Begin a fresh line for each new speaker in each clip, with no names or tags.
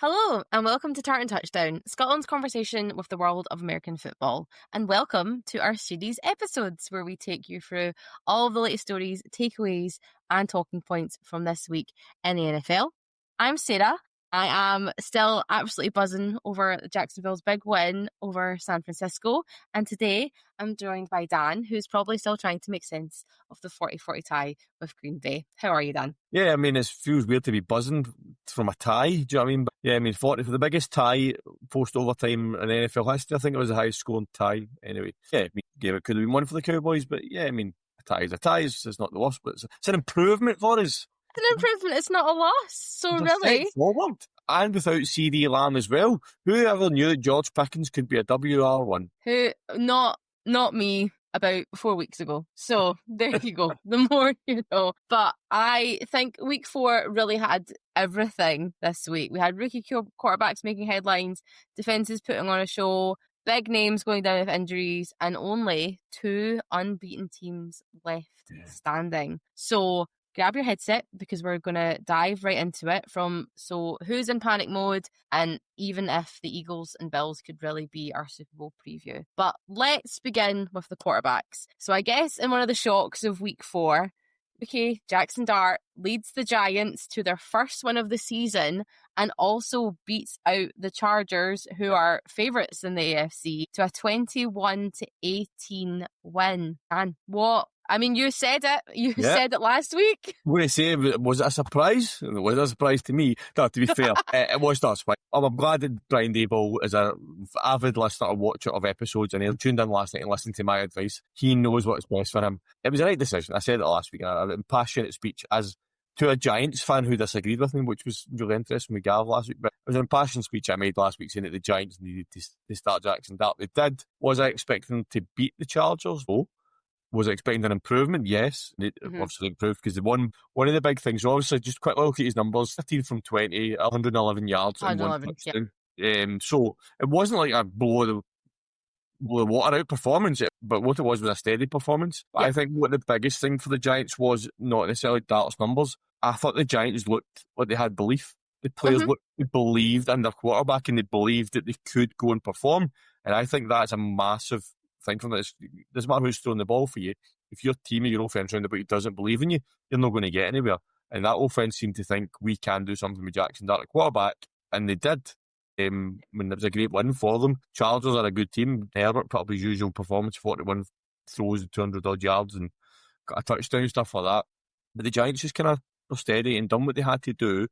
Hello, and welcome to Tartan Touchdown, Scotland's conversation with the world of American football. And welcome to our series episodes, where we take you through all of the latest stories, takeaways, and talking points from this week in the NFL. I'm Sarah. I am still absolutely buzzing over Jacksonville's big win over San Francisco. And today I'm joined by Dan, who's probably still trying to make sense of the 40-40 tie with Green Bay. How are you, Dan?
Yeah, I mean, it feels weird to be buzzing from a tie. Do you know what I mean? But yeah, I mean, 40 for the biggest tie post-overtime in NFL history. I think it was the highest scoring tie anyway. Yeah, I mean, it could have been one for the Cowboys, but yeah, I mean, a tie is a tie. It's not the worst, but it's an improvement for us.
It's an improvement. It's not a loss. So
It's
really,
forward. And without CeeDee Lamb as well. Who ever knew that George Pickens could be a WR1?
not me about 4 weeks ago. So there you go. The more you know. But I think week 4 really had everything this week. We had rookie quarterbacks making headlines, defenses putting on a show, big names going down with injuries, and only 2 unbeaten teams left standing. So grab your headset, because we're going to dive right into it so who's in panic mode, and even if the Eagles and Bills could really be our Super Bowl preview. But let's begin with the quarterbacks. So I guess in one of the shocks of week 4, okay, Jackson Dart leads the Giants to their first win of the season and also beats out the Chargers, who are favourites in the AFC, to a 21-18 win. And what? I mean, you said it. You said it last week.
I'm going to say, was it a surprise? It was a surprise to me. No, to be fair, it was not a surprise. I'm glad that Brian Daboll is an avid listener or watcher of episodes, and he tuned in last night and listened to my advice. He knows what's best for him. It was the right decision. I said it last week in a passionate speech as to a Giants fan who disagreed with me, which was really interesting with Gav last week. But it was an impassioned speech I made last week saying that the Giants needed to start Jackson Dart. They did. Was I expecting them to beat the Chargers? No. Was I expecting an improvement? Yes. It obviously improved because one of the big things, obviously, just quick look at his numbers, 15 from 20, 111 yards and 1 touchdown. Yeah. So it wasn't like a blow the water out performance, but what it was a steady performance. Yeah. I think what the biggest thing for the Giants was not necessarily Dart's numbers. I thought the Giants looked like they had belief. The players believed in their quarterback, and they believed that they could go and perform. And I think that's a massive thing from this. It doesn't matter who's throwing the ball for you. If your team or your offense around about you doesn't believe in you, you're not going to get anywhere. And that offense seemed to think we can do something with Jackson Dart at quarterback, and they did. It was a great win for them. Chargers are a good team. Herbert put up his usual performance, 41 throws, 200 odd yards, and got a touchdown, stuff like that. But the Giants just kind of were steady and done what they had to do.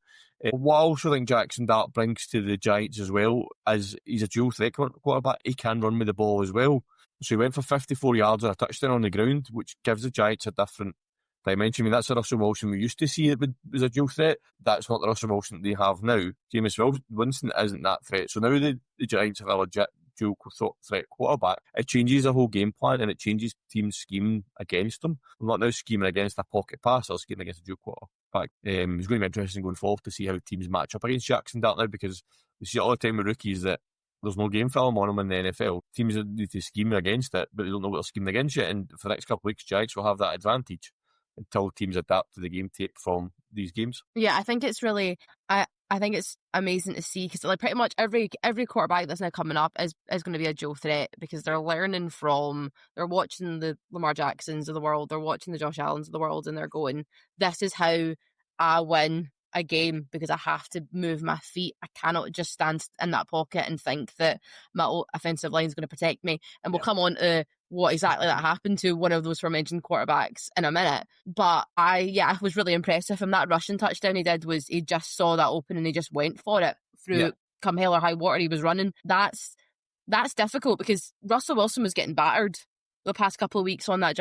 What I also think Jackson Dart brings to the Giants as well, as he's a dual threat quarterback, he can run with the ball as well. So he went for 54 yards and a touchdown on the ground, which gives the Giants a different dimension. I mean, that's the Russell Wilson we used to see that was a dual threat. That's not the Russell Wilson that they have now. Jameis Winston isn't that threat. So now the Giants have a legit dual threat quarterback. It changes the whole game plan, and it changes teams' scheme against them. I'm not now scheming against a pocket pass or scheming against a dual quarterback. It's going to be interesting going forward to see how teams match up against Jackson Dart now, because we see all the time with rookies that there's no game film on them in the NFL. Teams need to scheme against it, but they don't know what they're scheming against yet. And for the next couple of weeks, Giants will have that advantage until teams adapt to the game tape from these games.
Yeah, I think it's really, I think it's amazing to see, because like pretty much every quarterback that's now coming up is going to be a dual threat, because they're learning they're watching the Lamar Jacksons of the world, they're watching the Josh Allens of the world, and they're going, this is how I win a game, because I have to move my feet. I cannot just stand in that pocket and think that my offensive line is going to protect me. And we'll come on to what exactly that happened to one of those aforementioned quarterbacks in a minute. But I was really impressed with him. That rushing touchdown he did was, he just saw that open and he just went for it through come hell or high water. He was running. That's difficult, because Russell Wilson was getting battered the past couple of weeks on that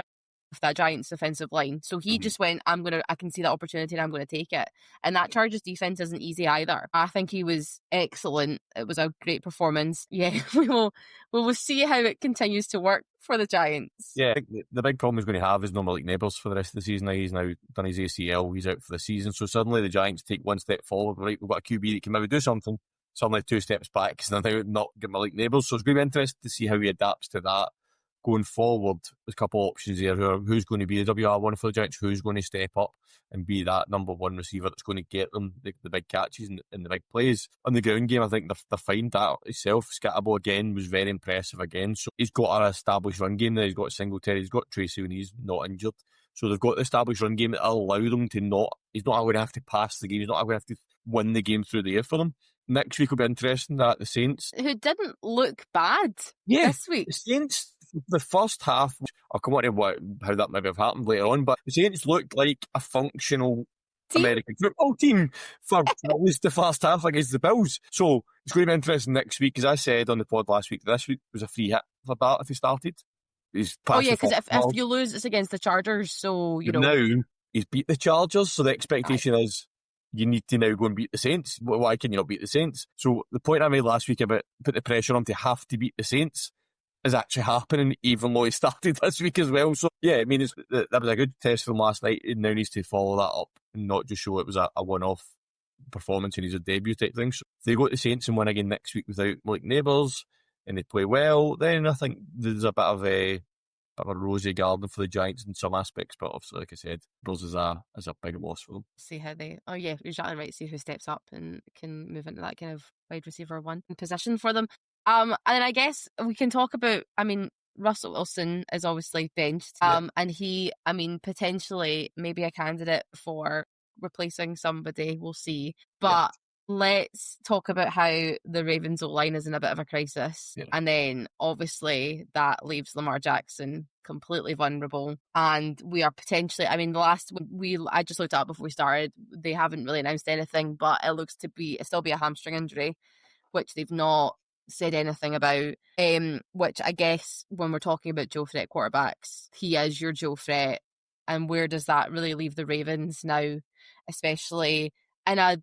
Giants defensive line. So he just went, I can see that opportunity and I'm going to take it. And that Chargers defense isn't easy either. I think he was excellent. It was a great performance. Yeah, we will see how it continues to work for the Giants.
Yeah, the big problem he's going to have is no Malik Neighbours for the rest of the season. He's now done his ACL. He's out for the season. So suddenly the Giants take one step forward. Right, we've got a QB that can maybe do something. Suddenly 2 steps back because they're now not get Malik Neighbours. So it's going to be interesting to see how he adapts to that. going forward, there's a couple of options there. Who's going to be the WR1 for the Giants? Who's going to step up and be that number one receiver that's going to get them the big catches and the big plays? On the ground game, I think they're fine. That itself, Scatterbo again was very impressive again. So he's got an established run game there. He's got Singletary, he's got Tracy when he's not injured. So they've got the established run game that will allow them to he's not going to have to pass the game. He's not going to have to win the game through the air for them. Next week will be interesting at the Saints.
Who didn't look bad this week.
The Saints, the first half, I'll come on to how that maybe have happened later on, but the Saints looked like a functional American football team for at least the first half against the Bills. So it's going to be interesting next week. As I said on the pod last week, this week was a free hit for Bart if he started. Because
if you lose, it's against the Chargers, so,
Now, he's beat the Chargers, so the expectation is you need to now go and beat the Saints. Why can you not beat the Saints? So the point I made last week about put the pressure on to have to beat the Saints is actually happening, even though he started this week as well. So, yeah, I mean, that was a good test from last night. He now needs to follow that up and not just show it was a one-off performance and he's a debut type thing. So if they go to the Saints and win again next week without Malik Neighbours and they play well, then I think there's a bit of a rosy garden for the Giants in some aspects, but obviously, like I said, Bills is a big loss for them.
See how you're exactly right. See who steps up and can move into that kind of wide receiver one position for them. And then I guess we can talk about, Russell Wilson is obviously benched, and he, potentially maybe a candidate for replacing somebody. We'll see, but. Let's talk about how the Ravens O-line is in a bit of a crisis. Yeah. And then obviously that leaves Lamar Jackson completely vulnerable. And we are potentially, I just looked up before we started, they haven't really announced anything, but it looks to still be a hamstring injury, which they've not said anything about. Which I guess when we're talking about Joe Threat quarterbacks, he is your Joe Threat. And where does that really leave the Ravens now, especially in a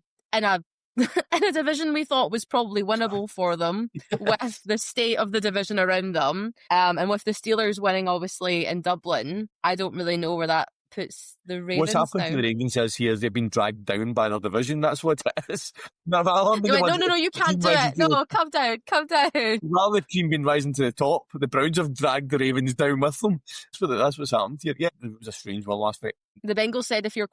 division we thought was probably winnable for them with the state of the division around them, and with the Steelers winning obviously in Dublin, I don't really know where that puts the Ravens.
What's happened to the Ravens is they've been dragged down by their division. That's what it is. No,
you can't do it. No, come down.
Rather the team being rising to the top, the Browns have dragged the Ravens down with them. That's what's happened here. Yeah, it was a strange one last night.
The Bengals said if our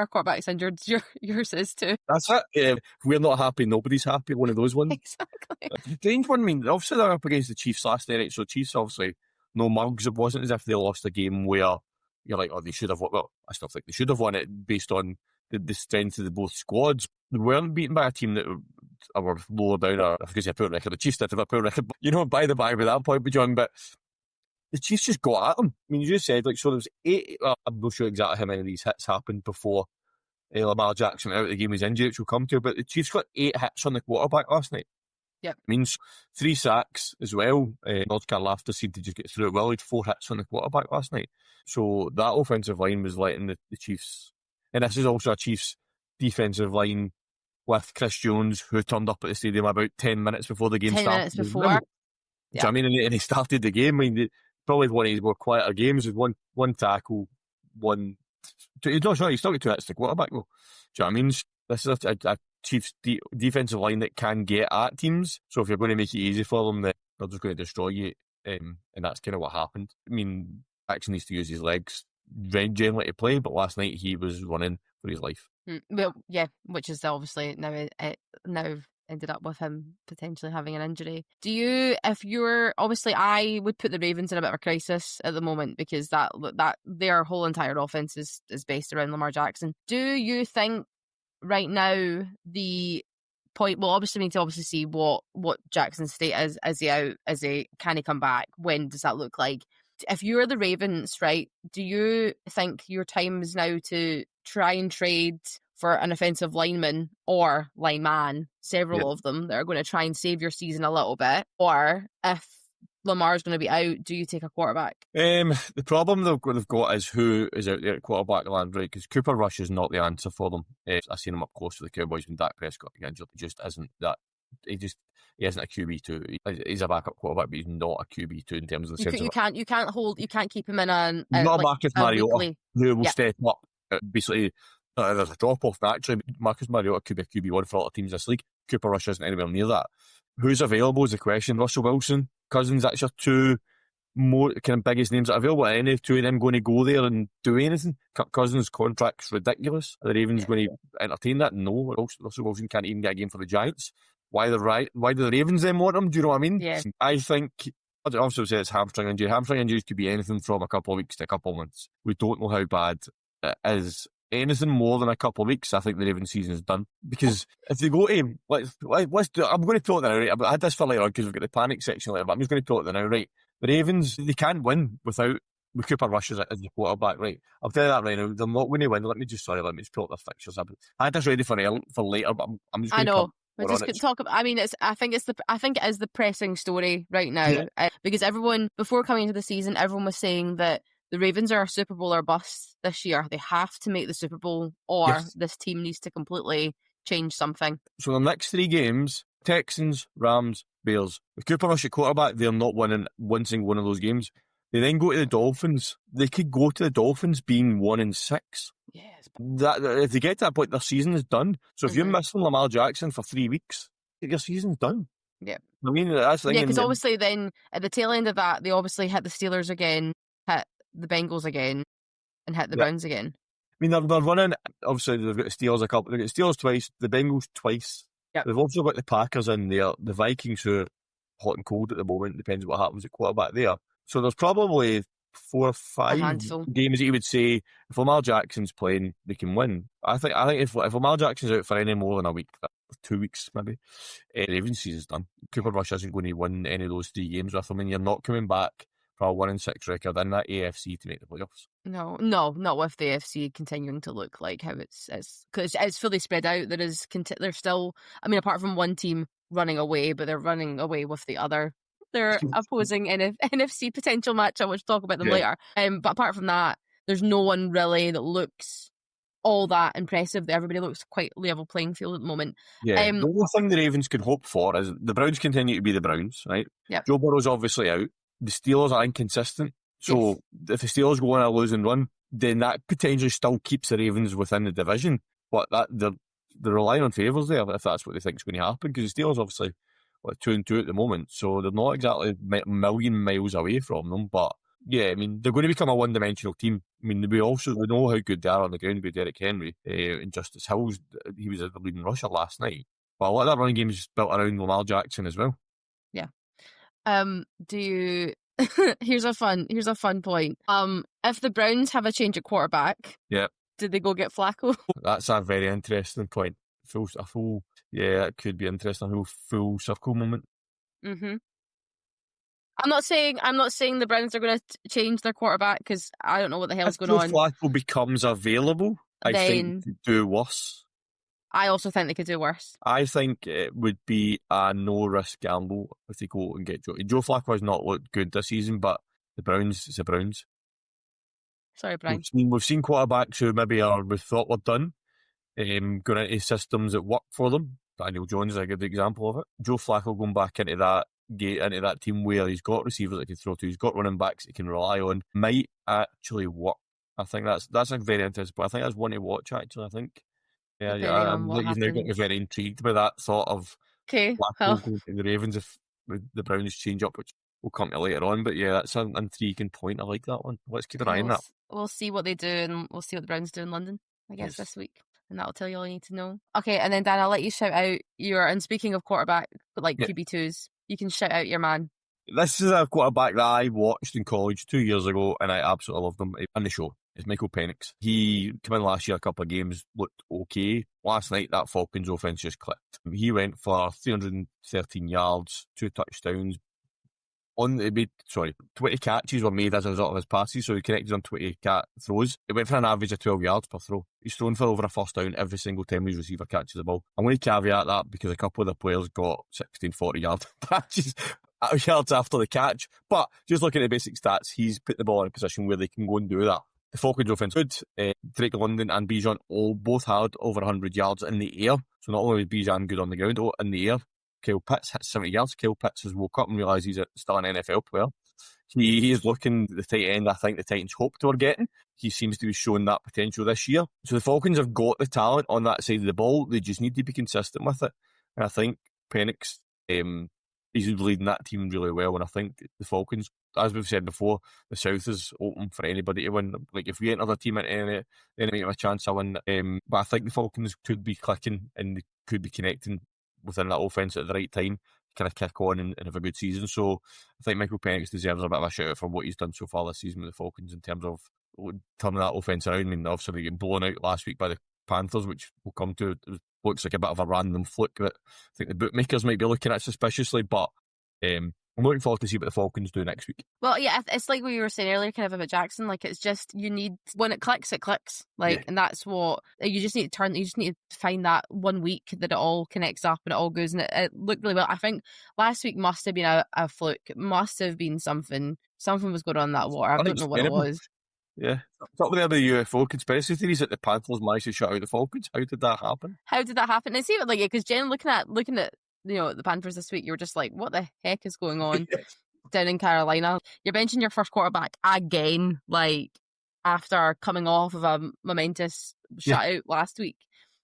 quarterback's injured, yours is too.
That's it. If we're not happy, nobody's happy. One of those ones.
Exactly.
The strange one, obviously they're up against the Chiefs last night, right? So Chiefs obviously no mugs. It wasn't as if they lost a game where you're like, they should have won. Well, I still think they should have won it based on the strength of both squads. They weren't beaten by a team that were lower down, or because they have a poor record. The Chiefs did have a poor record, by the by that point, John, but the Chiefs just got at them. You just said, so there was 8, I'm not sure exactly how many of these hits happened before Lamar Jackson out of the game was injured, which we'll come to, but the Chiefs got 8 hits on the quarterback last night.
Yep.
Means 3 sacks as well. North Carolina seemed to just get through it well. He had 4 hits on the quarterback last night. So that offensive line was letting the Chiefs, and this is also a Chiefs defensive line with Chris Jones, who turned up at the stadium about 10 minutes before the game started. 10
minutes before.
Yeah. And he started the game. Probably one of his more quieter games with one tackle, he's still got 2 hits to quarterback though. Do you know what I mean? This is a Chiefs defensive line that can get at teams. So if you're going to make it easy for them, then they're just going to destroy you. And that's kind of what happened. Jackson needs to use his legs generally to play, but last night he was running for his life.
Well, yeah, which is obviously now ended up with him potentially having an injury. Obviously I would put the Ravens in a bit of a crisis at the moment because that their whole entire offense is based around Lamar Jackson. Do you think right now the point, well, obviously we need to obviously see what Jackson's state is. Is he out? Can he come back? When does that look like? If you're the Ravens, right, do you think your time is now to try and trade for an offensive lineman or lineman, several of them that are going to try and save your season a little bit? Or if Lamar's going to be out, do you take a quarterback?
The problem they've got is who is out there at quarterback land, right? Because Cooper Rush is not the answer for them. I've seen him up close to the Cowboys when Dak Prescott got injured. He just isn't that. He isn't a QB2. He's a backup quarterback, but he's not a QB2 in terms of the sense. You
can't keep him in a
not Marcus Mariota, who will step up. Basically, there's a drop off naturally. Marcus Mariota could be a QB1 for a lot of teams this league. Cooper Rush isn't anywhere near that. Who's available is the question. Russell Wilson, Cousins, that's your 2 more kind of biggest names that are available. Are any two of them going to go there and do anything? Kirk Cousins' contract's ridiculous. Are the Ravens going to entertain that? No. Russell Wilson can't even get a game for the Giants. Why do the Ravens then want him? Do you know what I mean?
Yeah.
I think, I'd also say it's hamstring injury. Hamstring injuries could be anything from a couple of weeks to a couple of months. We don't know how bad it is. Anything more than a couple of weeks, I think the Ravens season is done. Because if they go to, let's do, I'm going to pull it now, right? I had this for later on because we've got the panic section later, but I'm just going to pull it now, right? The Ravens, they can't win with Cooper Rush as the quarterback, right? I'll tell you that right now. They're not going to win. Let me just pull up the fixtures. I had this ready for later, but I'm just going to. I know.
We just could talk about. I mean, I think it is the pressing story right now because everyone before coming into the season, everyone was saying that the Ravens are a Super Bowl or bust this year. They have to make the Super Bowl, or this team needs to completely change something.
So the next 3 games: Texans, Rams, Bears. With Cooper Rush at quarterback, they're not winning one single one of those games. They then go to the Dolphins. They could go to the Dolphins being 1-6.
Yes.
That if they get to that point, their season is done. So if you're missing Lamar Jackson for 3 weeks, your season's done.
Yeah.
I mean, that's the thing.
Yeah, because obviously then at the tail end of that, they obviously hit the Steelers again, hit the Bengals again, and hit the Browns again.
I mean, they're running. Obviously, they've got the Steelers they've got the Steelers twice, the Bengals twice.
Yep.
They've also got the Packers in there, the Vikings who are hot and cold at the moment. Depends what happens at quarterback there. So there's probably 4 or 5 games that you would say if Lamar Jackson's playing, they can win. I think if Lamar Jackson's out for any more than a week, 2 weeks maybe, the Ravens season's done. Cooper Rush isn't going to win any of those 3 games with them, and you're not coming back for a 1-6 record in that AFC to make the playoffs.
No, not with the AFC continuing to look like how it's because it's fully spread out. There's still, I mean, apart from one team running away, but they're running away with the other. They're opposing NFC potential matchup, which we'll talk about them later. But apart from that, there's no one really that looks all that impressive. Everybody looks quite level playing field at the moment.
Yeah, the only thing the Ravens can hope for is the Browns continue to be the Browns, right?
Yep.
Joe Burrow's obviously out. The Steelers are inconsistent. So if the Steelers go on a losing run, then that potentially still keeps the Ravens within the division. But they're relying on favours there if that's what they think is going to happen, because the Steelers obviously 2-2 at the moment, so they're not exactly a million miles away from them. But yeah, I mean, they're going to become a one-dimensional team. I mean, we know how good they are on the ground with Derrick Henry and Justice Hills. He was the leading rusher last night. But a lot of that running game is built around Lamar Jackson as well.
Yeah. Do you? Here's a fun point. If the Browns have a change at quarterback, did they go get Flacco?
That's a very interesting point. It could be interesting. A full circle moment.
Mm-hmm. I'm not saying the Browns are going to change their quarterback because I don't know what the hell's going on.
If Flacco becomes available, I think they do worse.
I also think they could do worse.
I think it would be a no-risk gamble if they go and get Joe. Joe Flacco has not looked good this season, but the Browns, it's the Browns.
Sorry, Brian.
We've seen quarterbacks who maybe we thought were done, going into systems that work for them. Daniel Jones is a good example of it. Joe Flacco going back into that team where he's got receivers that he can throw to, he's got running backs that he can rely on, might actually work. I think that's a very interesting, but I think that's one to watch actually. I think. Yeah, you've now got me very intrigued by that thought of Flacco going to the Ravens if the Browns change up, which we'll come to later on. But yeah, that's an intriguing point. I like that one. Let's keep an eye on that.
We'll see what they do, and we'll see what the Browns do in London, I guess, this week. And that'll tell you all you need to know. Okay, and then Dan, I'll let you shout out and speaking of quarterback, but like QB2s, you can shout out your man.
This is a quarterback that I watched in college 2 years ago, and I absolutely loved him on the show. It's Michael Penix. He came in last year, a couple of games, looked okay. Last night, that Falcons offense just clicked. He went for 313 yards, 2 touchdowns. 20 catches were made as a result of his passes, so he connected on 20 throws. It went for an average of 12 yards per throw. He's thrown for over a first down every single time his receiver catches the ball. I'm going to caveat that because a couple of the players got 16, 40-yard patches. Yards after the catch, but just looking at the basic stats, he's put the ball in a position where they can go and do that. The Falcons offense good. Drake London and Bijan both had over 100 yards in the air. So not only was Bijan good on the ground, in the air. Kyle Pitts hit 70 yards. Kyle Pitts has woke up and realised he's still an NFL player. He is looking the tight end I think the Titans hoped they were getting. He seems to be showing that potential this year. So the Falcons have got the talent on that side of the ball. They just need to be consistent with it. And I think Penix he's leading that team really well, and I think the Falcons, as we've said before, the South is open for anybody to win. Like, if we enter the team into any have a chance to win. But I think the Falcons could be clicking and they could be connecting within that offense at the right time, kind of kick on and have a good season. So I think Michael Penix deserves a bit of a shout out for what he's done so far this season with the Falcons in terms of turning that offense around. I mean, obviously they get blown out last week by the Panthers, which we'll come to. It looks like a bit of a random fluke that I think the bookmakers might be looking at suspiciously, but I'm looking forward to see what the Falcons do next week.
Well, yeah, it's like what you were saying earlier, kind of about Jackson. Like, it's just, you need, when it clicks, it clicks. Like, yeah. And that's what you just need to you just need to find that 1 week that it all connects up and it all goes. And it looked really well. I think last week must have been a fluke. It must have been something. Something was going on in that water. I don't know what it was.
Yeah, it's up there with the UFO conspiracy theories that the Panthers managed to shut out the Falcons. How did that happen?
And see, like, because Jen, looking at the Panthers this week, you were just like, what the heck is going on down in Carolina? You're benching your first quarterback again, like, after coming off of a momentous shutout last week,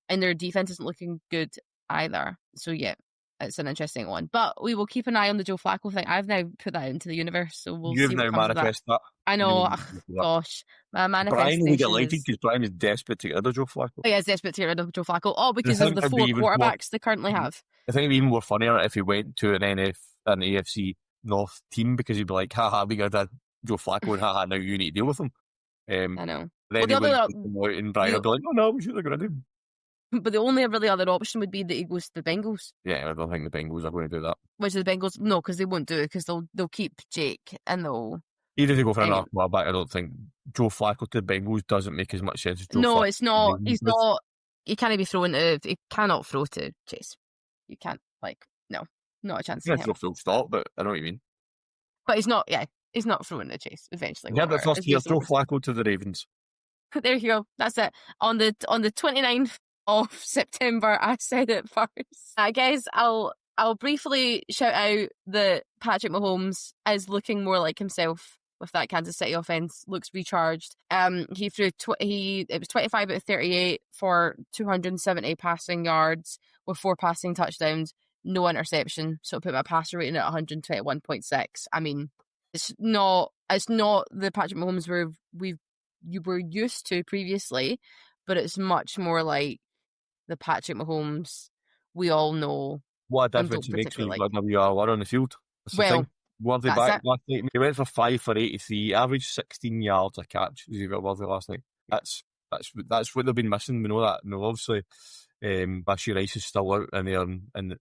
and their defense isn't looking good either. So yeah, it's an interesting one. But we will keep an eye on the Joe Flacco thing. I've now put that into the universe, so we'll
You've
see
now manifested that.
I know. Gosh, my manifestation.
Brian will get lighted because Brian is desperate to get rid of Joe Flacco.
Oh, yeah, he's desperate to get rid of Joe Flacco. Oh, because of the 4 quarterbacks they currently have.
I think it'd be even more funnier if he went to an AFC North team, because he'd be like, haha, we got that Joe Flacco, and haha, now you need to deal with him.
I know.
Then and Brian would be like, oh no, we should have got rid of him.
But the only really other option would be that he goes to the Bengals.
Yeah, I don't think the Bengals are going to do that.
Which the Bengals, no, because they won't do it, because they'll keep Jake and they'll.
Even if they go for another quarterback, I don't think Joe Flacco to the Bengals doesn't make as much sense as Joe Flacco.
No, it's not. He's not. He can't be thrown to. He cannot throw to Chase. You can't, like, no, not a chance.
He's not full stop, but I know what you mean.
But he's not. Yeah, he's not throwing to Chase eventually.
Yeah, but first year, throw Flacco to the Ravens.
There you go. That's it. On the 29th of September, I said it first. I guess I'll briefly shout out that Patrick Mahomes is looking more like himself with that Kansas City offense. Looks recharged. He threw it was 25 out of 38 for 270 passing yards with 4 passing touchdowns, no interception. So I put my passer rating at 121.6. I mean, it's not the Patrick Mahomes you were used to previously, but it's much more like the Patrick Mahomes we all know.
What a difference it makes when you are on the field. Worthy back last night. He went for 5 for 83, averaged 16 yards a catch. Worthy last night. That's what they've been missing. We know that. No, obviously, Bashir Rice is still out in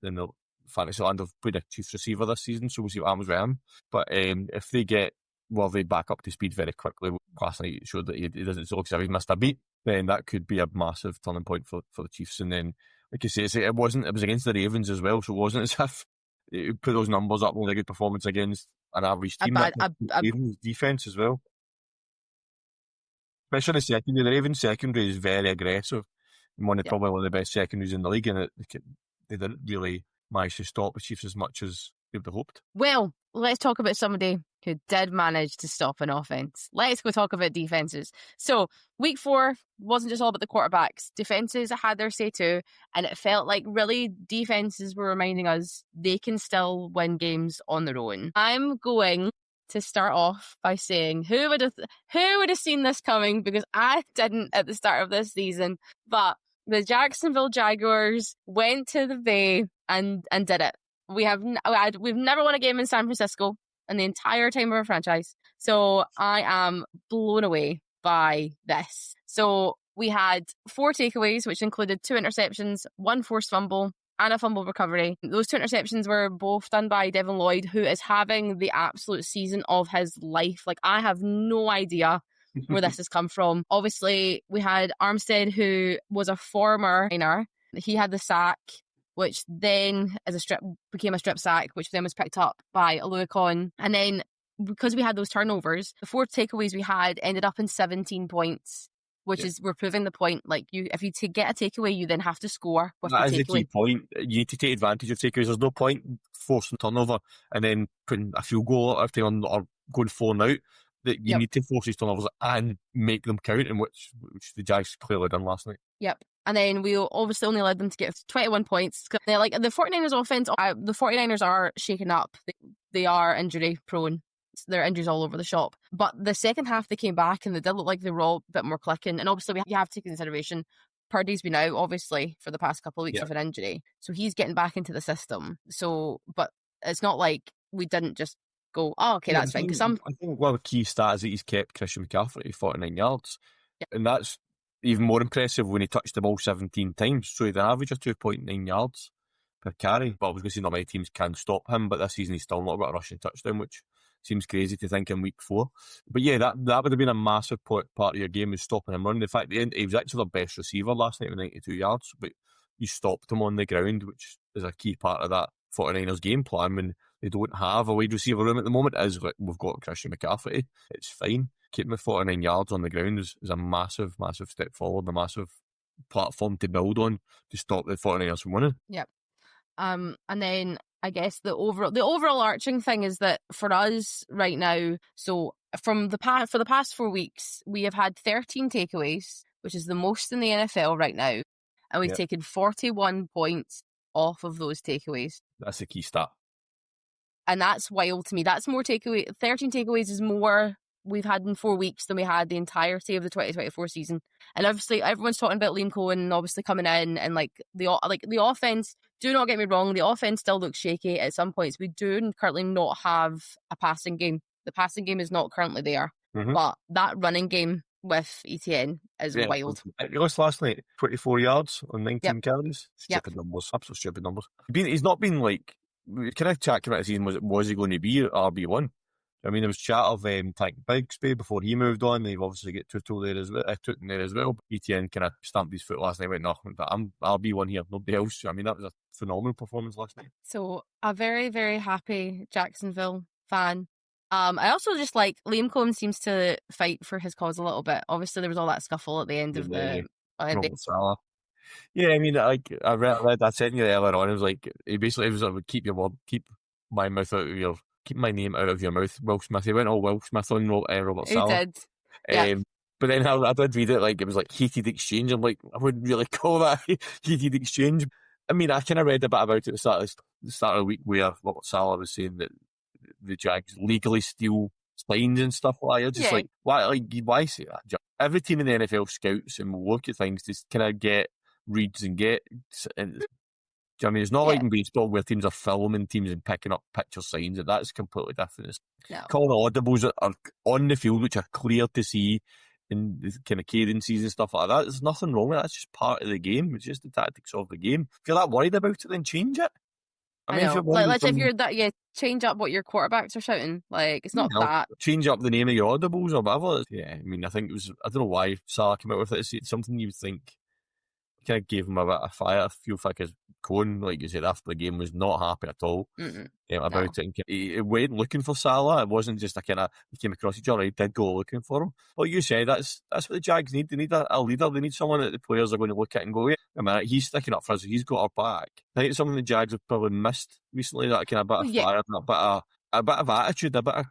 the fantasy land of being a chief receiver this season, so we'll see what happens with him. But if they get Worthy back up to speed very quickly, last night it showed that he doesn't look as if he's missed a beat, then that could be a massive turning point for the Chiefs. And then, like you say, it was against the Ravens as well, so it wasn't as if it put those numbers up with a good performance against an average team. Ravens defense as well. Especially the secondary. The Ravens secondary is very aggressive. Probably one of the best secondaries in the league, and they didn't really manage to stop the Chiefs as much as they would have hoped. Well,
let's talk about somebody who did manage to stop an offense. Let's go talk about defenses. So, week 4 wasn't just all about the quarterbacks. Defenses had their say too, and it felt like really defenses were reminding us they can still win games on their own. I'm going to start off by saying who would have seen this coming, because I didn't at the start of this season, but the Jacksonville Jaguars went to the Bay and did it. We've never won a game in San Francisco in the entire time of our franchise. So I am blown away by this. So we had 4 takeaways, which included 2 interceptions, 1 forced fumble, and a fumble recovery. Those 2 interceptions were both done by Devin Lloyd, who is having the absolute season of his life. Like, I have no idea where this has come from. Obviously, we had Armstead, who was a former Niner. He had the sack, which then became a strip sack, which then was picked up by Aluakon. And then, because we had those turnovers, the 4 takeaways we had ended up in 17 points, which is, we're proving the point. Like, if you get a takeaway, you then have to score with the takeaway. That is the key
point. You need to take advantage of takeaways. There's no point forcing turnover and then putting a field goal after on or going 4 out. That you need to force these turnovers and make them count, in which the Jags clearly done last night.
Yep. And then we obviously only allowed them to get 21 points. They're like the 49ers offense, the 49ers are shaken up. They are injury prone. There are injuries all over the shop. But the second half, they came back and they did look like they were all a bit more clicking. And obviously, you have to take into consideration, Purdy's been out, obviously, for the past couple of weeks of an injury. So he's getting back into the system. So, but it's not like we didn't just go, oh, okay, that's fine. Because
I think one of the key stats is that he's kept Christian McCaffrey 49 yards. Yeah. And that's even more impressive when he touched the ball 17 times. So he had an average of 2.9 yards per carry. But I was going to say not many teams can stop him, but this season he's still not got a rushing touchdown, which seems crazy to think in week 4. But yeah, that would have been a massive part of your game, is stopping him running. The fact that he was actually their best receiver last night with 92 yards, but you stopped him on the ground, which is a key part of that 49ers game plan when they don't have a wide receiver room at the moment. As we've got Christian McCaffrey, it's fine. Keeping with 49 yards on the ground is a massive, massive step forward, a massive platform to build on to stop the 49ers from winning.
Yep. And then I guess the overall arching thing is that for us right now, so for the past 4 weeks, we have had 13 takeaways, which is the most in the NFL right now, and we've taken 41 points off of those takeaways.
That's a key stat.
And that's wild to me. That's more 13 takeaways is more we've had in 4 weeks than we had the entirety of the 2024 season. And obviously everyone's talking about Liam Cohen obviously coming in, and like the offense, do not get me wrong, the offense still looks shaky at some points. We do currently not have a passing game. The passing game is not currently there. Mm-hmm. But that running game with ETN is wild.
He lost last night, 24 yards on 19 carries. Stupid numbers, absolute stupid numbers. He's not been like, can I chat about the season, was he going to be RB1? I mean, there was chat of Tank Bigsby before he moved on. They've obviously got Tutu there as well. But ETN kind of stamped his foot last night. Went, no, I'll be one here, nobody else. I mean, that was a phenomenal performance last night.
So a very, very happy Jacksonville fan. I also just like Liam Cohen seems to fight for his cause a little bit. Obviously, there was all that scuffle at the end of the.
Yeah, I mean, like I read that sentence earlier on. It was like he basically was like, keep my mouth out of your. Keep my name out of your mouth, Will Smith. He went all Will Smith on Robert Saleh.
He did. Yeah.
But then I did read it like it was like heated exchange. I'm like, I wouldn't really call that heated exchange. I mean, I kind of read a bit about it at the start of the week where Robert Saleh was saying that the Jags legally steal signs and stuff like that. You're just like, why say that? Every team in the NFL scouts and will look at things to kind of get reads and get. I mean, it's not like in baseball where teams are filming teams and picking up picture signs. That's completely different. No. Calling audibles that are on the field, which are clear to see in the kind of cadences and stuff like that. There's nothing wrong with that. It's just part of the game. It's just the tactics of the game. If you're that worried about it, then change it.
I mean, if you're that, change up what your quarterbacks are shouting. Like, it's not that.
Change up the name of your audibles or whatever. Yeah, I mean, I think it was, I don't know why Saleh came out with it. It's something you would think kind of gave him a bit of fire. I feel like his Cohen, like you said, after the game was not happy at all about it. He went looking for Saleh. It wasn't just he came across each other. He did go looking for him. Like you said, that's what the Jags need. They need a leader. They need someone that the players are going to look at and go, yeah, I mean, he's sticking up for us. He's got our back. I think it's something the Jags have probably missed recently, that kind of bit of fire, a bit of attitude, a bit of,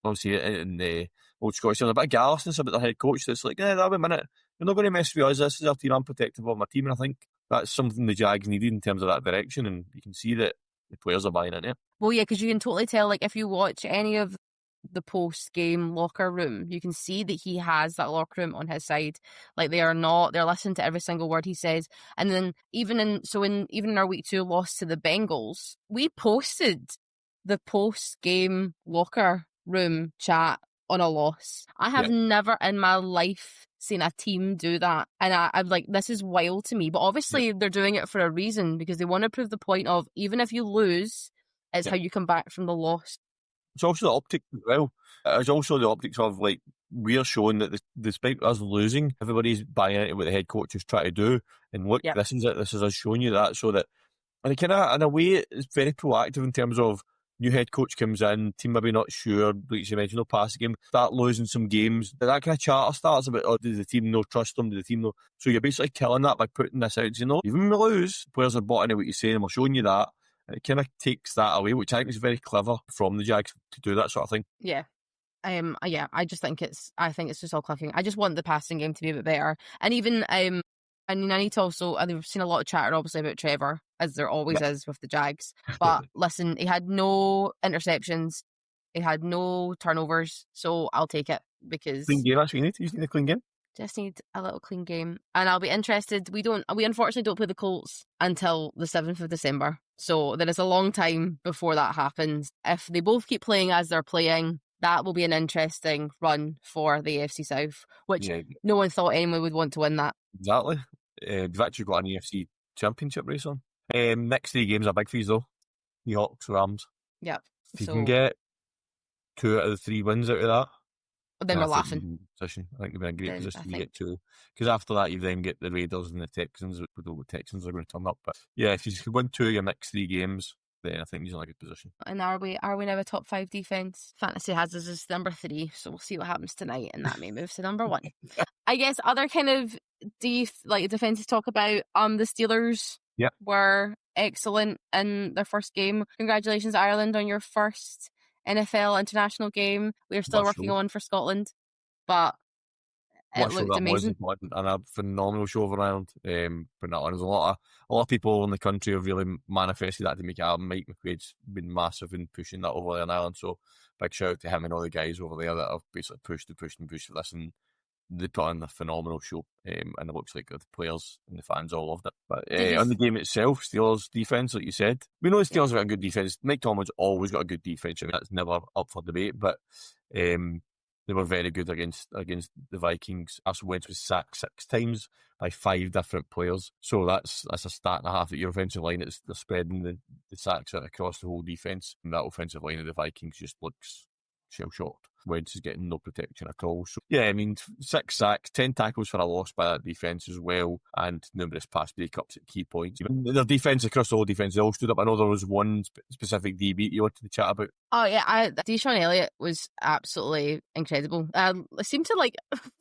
obviously in the old Scottish, a bit of garrulousness about their head coach that's like, that'll be a minute. You're not going to mess with us. This is our team. I'm protective of my team. And I think that's something the Jags needed in terms of that direction. And you can see that the players are buying into it.
Well, yeah, because you can totally tell, like, if you watch any of the post-game locker room, you can see that he has that locker room on his side. Like, they're listening to every single word he says. And then even in our week 2 loss to the Bengals, we posted the post-game locker room chat on a loss. I have never in my life seen a team do that, and I'm like, this is wild to me. But obviously they're doing it for a reason, because they want to prove the point of, even if you lose, it's how you come back from the loss.
It's also the optics as well. It's also the optics of, like, we're showing that despite us losing, everybody's buying into what the head coach is trying to do, and look, this is it. This is us showing you that, so that, and it kind of, in a way, it's very proactive in terms of new head coach comes in, team maybe not sure, like you mentioned, no passing game, start losing some games. That kind of chatter starts about, does the team not trust them? Do the team know? So you're basically killing that by putting this out. You know, even when we lose, players are bought into what you're saying, and we're showing you that. And it kind of takes that away, which I think is very clever from the Jags to do that sort of thing.
Yeah. I just think it's just all clicking. I just want the passing game to be a bit better. And even I mean, I need to also, I've seen a lot of chatter obviously about Trevor, as there always is with the Jags. But listen, he had no interceptions, he had no turnovers, so I'll take it because
Clean game, that's what you need. You just need a clean game.
just need a little clean game. And I'll be interested. We unfortunately don't play the Colts until the 7th of December. So there is a long time before that happens. If they both keep playing as they're playing, that will be an interesting run for the AFC South, which no one thought anyone would want to win that.
Exactly. We've actually got an AFC championship race on. Next 3 games are big for you though. Seahawks, Rams.
Yep.
If you can get 2 out of the 3 wins out of that,
then we're laughing.
Position. I think you'll be in a great position to get 2. Because after that, you then get the Raiders and the Texans. We don't know what Texans are going to turn up. But yeah, if you can win 2 of your next 3 games, then I think you're in a good position.
And are we now a top 5 defence? Fantasy has us as number 3, so we'll see what happens tonight, and that may move to number 1. I guess other kind of defences talk about the Steelers were excellent in their first game. Congratulations, Ireland, on your first NFL international game. We're still working on for Scotland, but it looked amazing.
And a phenomenal show over Ireland. Putting that on, there's a lot of people in the country have really manifested that to make it happen. Mike McQuaid's been massive in pushing that over there in Ireland, so big shout out to him and all the guys over there that have basically pushed for this, and they put on a phenomenal show, and it looks like the players and the fans all loved it. But on the game itself, Steelers defence, like you said, we know the Steelers have got a good defence. Mike Tomlin's always got a good defence. I mean, that's never up for debate, but they were very good against the Vikings. Carson Wentz was sacked 6 times by 5 different players. So that's a start and a half at your offensive line. They're spreading the sacks out across the whole defence. And that offensive line of the Vikings just looks shell-shocked. Wentz is getting no protection at all. So, yeah, I mean, 6 sacks, 10 tackles for a loss by that defence as well, and numerous pass breakups at key points. Their defence across the whole defence, they all stood up. I know there was one specific DB you wanted to chat about.
Oh, yeah, Deshaun Elliott was absolutely incredible. I seemed to,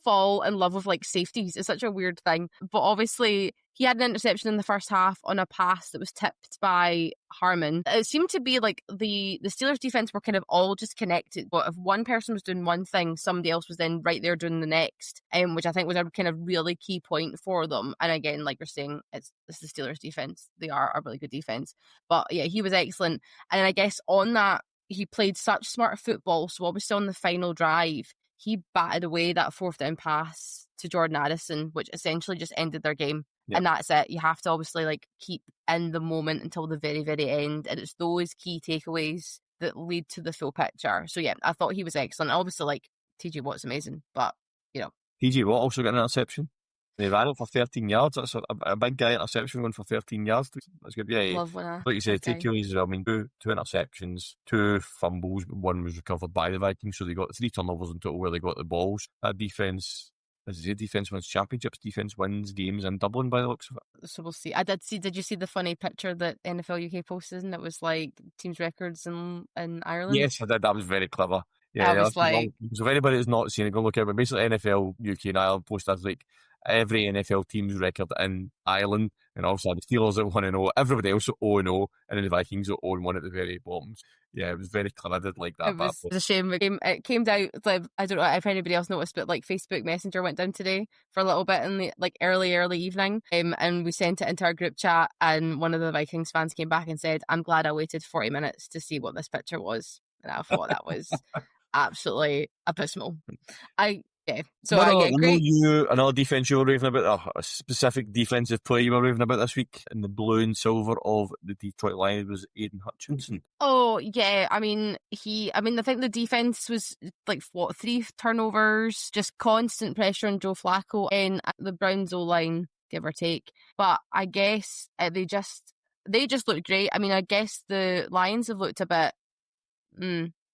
fall in love with, safeties. It's such a weird thing. But obviously, he had an interception in the first half on a pass that was tipped by Harmon. It seemed to be the Steelers defense were kind of all just connected. But if one person was doing one thing, somebody else was then right there doing the next, which I think was a kind of really key point for them. And again, like you're saying, it's the Steelers defense. They are a really good defense. But yeah, he was excellent. And I guess on that, he played such smart football. So obviously on the final drive, he batted away that 4th down pass to Jordan Addison, which essentially just ended their game. Yep. And that's it. You have to obviously keep in the moment until the very, very end. And it's those key takeaways that lead to the full picture. So yeah, I thought he was excellent. Obviously, TJ Watt's amazing, but
TJ Watt also got an interception. They ran it for 13 yards. That's a big guy interception going for 13 yards. That's good. Yeah,
love when
like you said, takeaways as well. I mean, two interceptions, 2 fumbles, but 1 was recovered by the Vikings. So they got 3 turnovers in total where they got the balls. That defense. As I say, defense wins championships, defense wins games in Dublin by the looks of it.
So we'll see. Did you see the funny picture that NFL UK posted, and it was teams' records in Ireland?
Yes, I did. That was very clever. Yeah,
I was
so if anybody has not seen it, go look at it. But basically, NFL UK and Ireland posted every NFL team's record in Ireland, and obviously the Steelers at 1-0, everybody else at 0-0, and then the Vikings at 0-1 at the very bottom. Yeah, it was very clever. I did like that.
It was a shame. It came down. I don't know if anybody else noticed, but Facebook Messenger went down today for a little bit in the early evening, and we sent it into our group chat. And one of the Vikings fans came back and said, "I'm glad I waited 40 minutes to see what this picture was." And I thought that was absolutely abysmal. Yeah. So
I know
great.
Another defence you were raving about, a specific defensive play you were raving about this week in the blue and silver of the Detroit Lions was Aiden Hutchinson.
Oh yeah, I think the defence was 3 turnovers, just constant pressure on Joe Flacco and the Browns O-line, give or take. But I guess they just looked great. I mean, I guess the Lions have looked a bit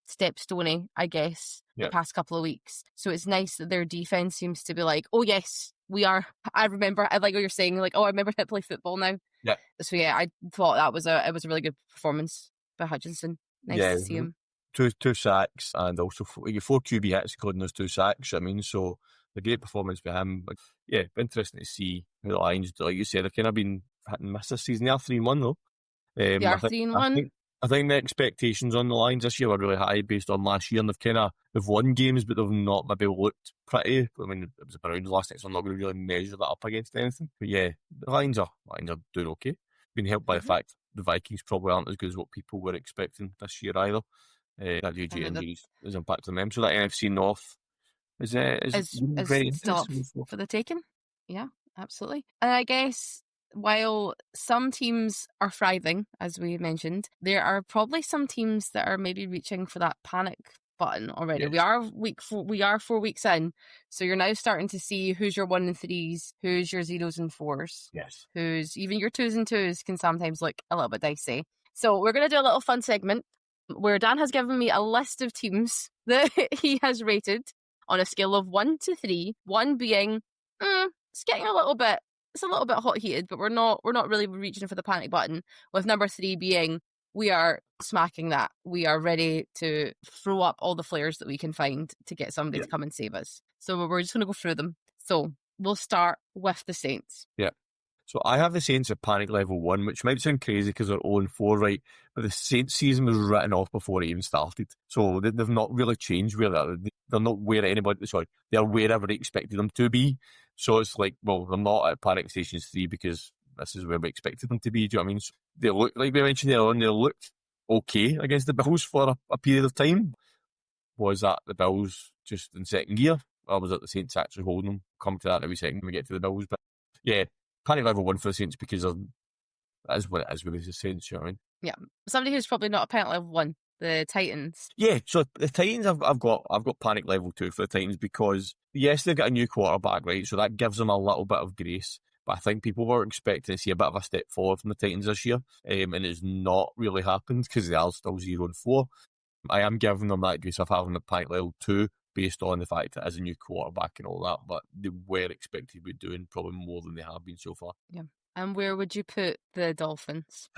stepstony, I guess, the past couple of weeks. So it's nice that their defense seems to be oh yes, we are. I remember. I like what you're saying. I remember how to play football now.
Yeah. So
yeah, I thought it was a really good performance by Hutchinson. Nice to see him.
2 sacks and also 4 QB hits, including those 2 sacks. I mean, so a great performance by him. But yeah, interesting to see how the Lions, like you said, they've kind of been hit and miss this season. They are 3-1 though.
They are 3-1.
I think the expectations on the Lions this year were really high based on last year, and they've won games, but they've not maybe looked pretty. I mean, it was the Browns last night, so I'm not going to really measure that up against anything. But yeah, the Lions are doing okay. Been helped by the fact the Vikings probably aren't as good as what people were expecting this year either. That UG injuries is impacting them. So that NFC North is very
still up for the taking. Yeah, absolutely. And I guess while some teams are thriving, as we mentioned, there are probably some teams that are maybe reaching for that panic button already. Yes. We are 4 weeks in, so you're now starting to see who's your 1 and 3s, who's your 0s and 4s.
Yes.
Who's even your 2s and 2s can sometimes look a little bit dicey. So we're going to do a little fun segment where Dan has given me a list of teams that he has rated on a scale of 1 to 3, 1 being it's getting a little bit hot heated, but we're not really reaching for the panic button, with number 3 being we are smacking that. We are ready to throw up all the flares that we can find to get somebody to come and save us. So we're just going to go through them. So we'll start with the Saints.
Yeah. So I have the Saints at panic level 1, which might sound crazy because they're 0-4, right? But the Saints season was written off before it even started. So they've not really changed where they're not where they're wherever they expected them to be. So it's like, well, they're not at panic stations 3 because this is where we expected them to be. Do you know what I mean? So they look, like we mentioned earlier on, they looked okay against the Bills for a period of time. Was that the Bills just in second gear? Or was it the Saints actually holding them? Come to that every second when we get to the Bills. But yeah, panic level 1 for the Saints because that is what it is with the Saints, you know what I mean?
Yeah. Somebody who's probably not a panic level 1, the Titans.
Yeah, so the Titans, I've got panic level 2 for the Titans because, yes, they've got a new quarterback, right? So that gives them a little bit of grace. But I think people were expecting to see a bit of a step forward from the Titans this year, and it's not really happened because they are still 0-4. I am giving them that grace of having a panic level 2 based on the fact that as a new quarterback and all that, but they were expected to be doing probably more than they have been so far.
Yeah. And where would you put the Dolphins?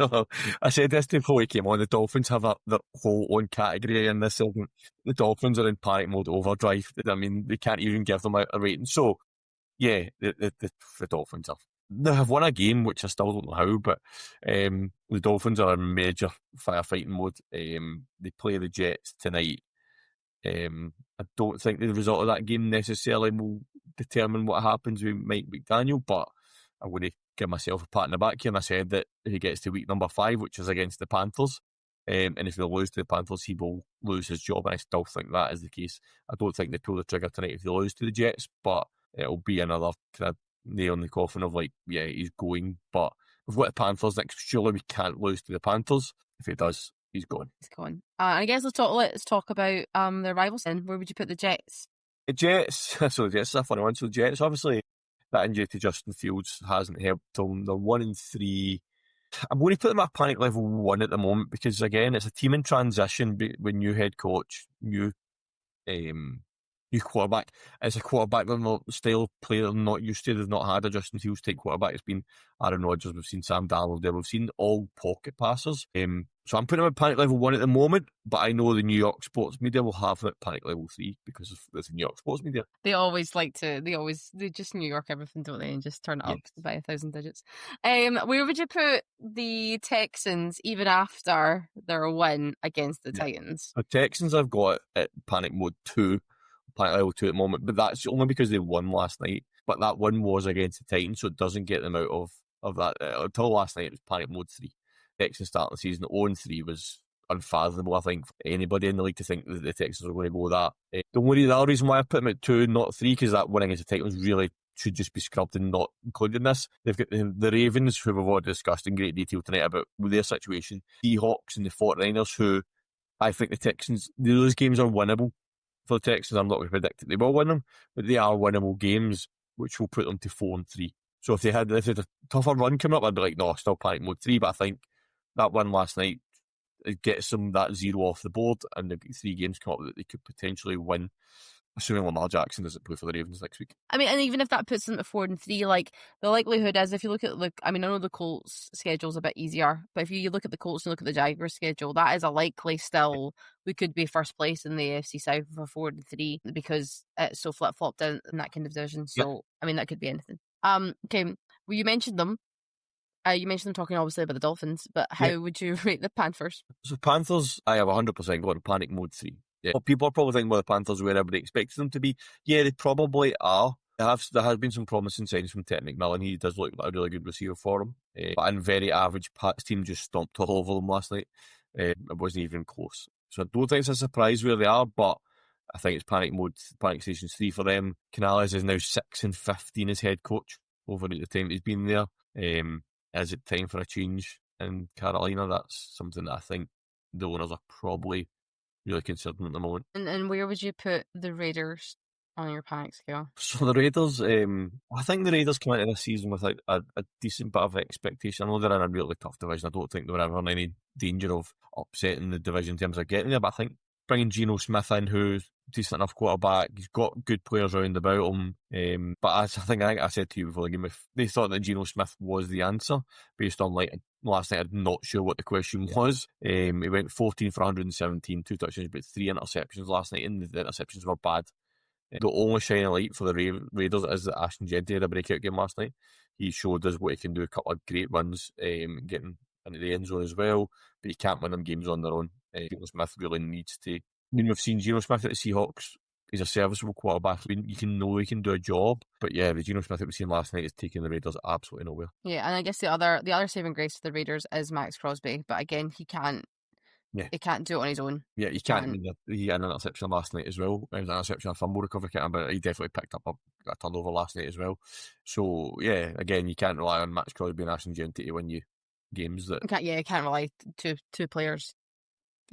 I said this before we came on. The Dolphins have their whole own category in this segment. The Dolphins are in panic mode overdrive. I mean, they can't even give them a rating. So, yeah, the Dolphins they have won a game, which I still don't know how, but the Dolphins are in major firefighting mode. They play the Jets tonight. I don't think the result of that game necessarily will determine what happens with Mike McDaniel, but I'm going to give myself a pat on the back here, and I said that he gets to week number 5, which is against the Panthers, and if they lose to the Panthers, he will lose his job, and I still think that is the case. I don't think they pull the trigger tonight if they lose to the Jets, but it'll be another kind of nail in the coffin of like, yeah, he's going, but we've got the Panthers next. Surely we can't lose to the Panthers. If he does, he's gone.
He's gone. I guess let's talk about their rivals then. Where would you put the Jets?
The Jets, so the Jets is a funny one. So the Jets, obviously, that injury to Justin Fields hasn't helped them. They're 1-3. I'm going to put them at panic level 1 at the moment because, again, it's a team in transition with new head coach, new quarterback. It's a quarterback that the style of player they're not used to. They've not had a Justin Fields type quarterback. It's been Aaron Rodgers. We've seen Sam Darnold there. We've seen all pocket passers. So I'm putting them at panic level 1 at the moment, but I know the New York sports media will have them at panic level 3 because of the New York sports media.
They just New York everything, don't they? And just turn it up by 1,000 digits. Where would you put the Texans even after their win against the Titans?
The Texans I've got at panic mode 2. Panic level 2 at the moment, but that's only because they won last night. But that win was against the Titans, so it doesn't get them out of that. Until last night, it was panic mode 3. Texans starting the season 0-3 was unfathomable, I think, for anybody in the league to think that the Texans are going to go that. Don't worry, the other reason why I put them at 2, not 3, because that win against the Titans really should just be scrubbed and not included in this. They've got the Ravens, who we've already discussed in great detail tonight about their situation, Seahawks and the 49ers, who I think the Texans, those games are winnable. For the Texans, I'm not going to predict that they will win them, but they are winnable games, which will put them to 4-3. So if they had a tougher run coming up, I'd be like, no, still panic mode 3. But I think that win last night, it gets them that 0 off the board, and they've got 3 games come up that they could potentially win, assuming Lamar Jackson doesn't play for the Ravens next week.
I mean, and even if that puts them at 4-3, like the likelihood is, if you look at I know the Colts' schedule's a bit easier, but if you look at the Colts and look at the Jaguars' schedule, that is a likely still we could be first place in the AFC South for 4-3 because it's so flip flopped in that kind of division. So I mean, that could be anything. Okay, well, you mentioned them. You mentioned them talking obviously about the Dolphins, but how would you rate the Panthers?
So Panthers, I have 100% got in panic mode 3. Yeah. Well, people are probably thinking, well, the Panthers were everybody expected them to be. Yeah, they probably are. There has been some promising signs from Ted McMillan. He does look like a really good receiver for them. But in very average, Pat's team just stomped all over them last night. It wasn't even close. So I don't think it's a surprise where they are, but I think it's panic mode, panic station 3 for them. Canales is now 6-15 as head coach over at the time he's been there. Is it time for a change in Carolina? That's something that I think the owners are probably really considering at the moment.
And where would you put the Raiders on your panic scale?
So the Raiders, I think the Raiders came into this season with a decent bit of expectation. I know they're in a really tough division. I don't think they were ever in any danger of upsetting the division in terms of getting there, but I think bringing Geno Smith in, who's decent enough quarterback, he's got good players around about him. But I think I said to you before the game, if they thought that Geno Smith was the answer, based on like last night, I'm not sure what the question was. He went 14 for 117, 2 touchdowns, but 3 interceptions last night, and the interceptions were bad. The only shining light for the Raiders is that Ashton Jeanty had a breakout game last night. He showed us what he can do, a couple of great runs, getting into the end zone as well, but he can't win them games on their own. Geno Smith really needs to. I mean, we've seen Geno Smith at the Seahawks. He's a serviceable quarterback. You can know he can do a job, but yeah, the Geno Smith that we've seen last night is taking the Raiders absolutely nowhere.
Yeah, and I guess the other saving grace for the Raiders is Max Crosby, but again, he can't.
Yeah.
He can't do it on his own.
Yeah, he can't. I mean, he had an interception last night as well. It was an interception, a fumble recovery, but he definitely picked up a turnover last night as well. So, yeah, again, you can't rely on Max Crosby and Ashton Jeanty to win you games. You
can't rely two players,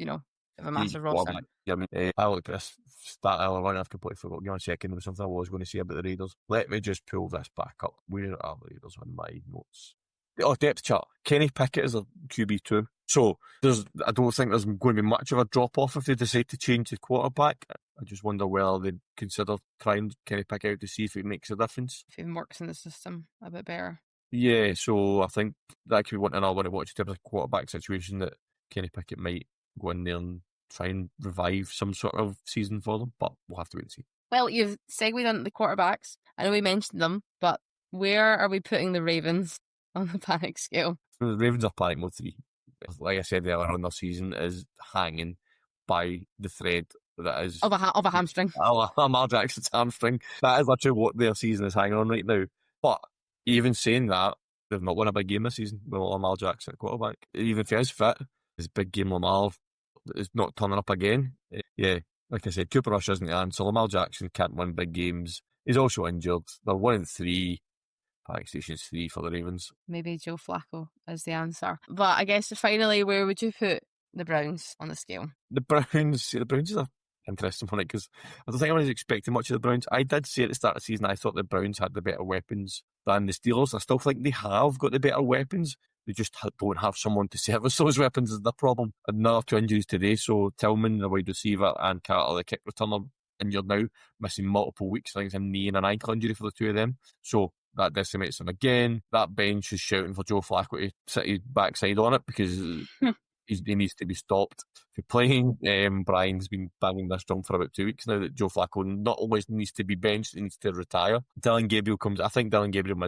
of a massive roster.
I mean, I looked at this stat earlier on, I've completely forgot. Give me a second, there was something I was going to say about the Raiders. Let me just pull this back up. Where are the Raiders on my notes? Oh, depth chart. Kenny Pickett is a QB2. So I don't think there's going to be much of a drop-off if they decide to change the quarterback. I just wonder whether they'd consider trying Kenny Pickett out to see if it makes a difference.
If he works in the system a bit better.
Yeah, so I think that could be one thing I want to watch in terms of quarterback situation, that Kenny Pickett might go in there and try and revive some sort of season for them, but we'll have to wait and see.
Well, you've segued on the quarterbacks. I know we mentioned them, but where are we putting the Ravens on the panic scale?
The Ravens are panic mode 3. Like I said earlier on, their season is hanging by the thread that is
of a hamstring.
Lamar Jackson's hamstring. That is literally what their season is hanging on right now. But even saying that, they've not won a big game this season with Lamar Jackson at quarterback. Even if he is fit, his big game Lamar is not turning up again. Yeah, like I said, Cooper Rush isn't the answer. Lamar Jackson can't win big games. He's also injured. They're 1-3. Panic Station's 3 for the Ravens.
Maybe Joe Flacco is the answer. But I guess finally, where would you put the Browns on the scale?
The Browns is an interesting one because I don't think anyone was expecting much of the Browns. I did say at the start of the season I thought the Browns had the better weapons than the Steelers. I still think they have got the better weapons. They just don't have someone to service those weapons is the problem. Another 2 injuries today, so Tillman, the wide receiver, and Carter, the kick returner, injured now, missing multiple weeks. I think it's a knee and an ankle injury for the two of them. So that decimates them again. That bench is shouting for Joe Flacco to sit his backside on it because he needs to be stopped for playing. Brian's been banging this drum for about 2 weeks now that Joe Flacco not always needs to be benched, he needs to retire. Dylan Gabriel comes. I think Dylan Gabriel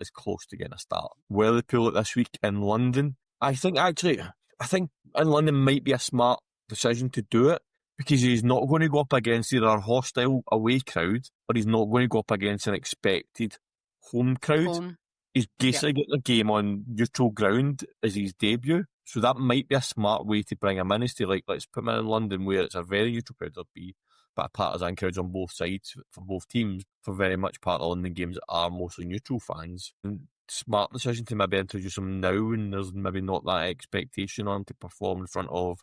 is close to getting a start. Will they pull it this week in London? I think in London might be a smart decision to do it, because he's not going to go up against either a hostile away crowd or he's not going to go up against an expected home crowd. He's basically got the game on neutral ground as his debut. So that might be a smart way to bring him in, is to let's put him in London where it's a very neutral crowd. There'll be a bit of partisan crowds on both sides for both teams. For very much part of London games are mostly neutral fans. And smart decision to maybe introduce him now and there's maybe not that expectation on him to perform in front of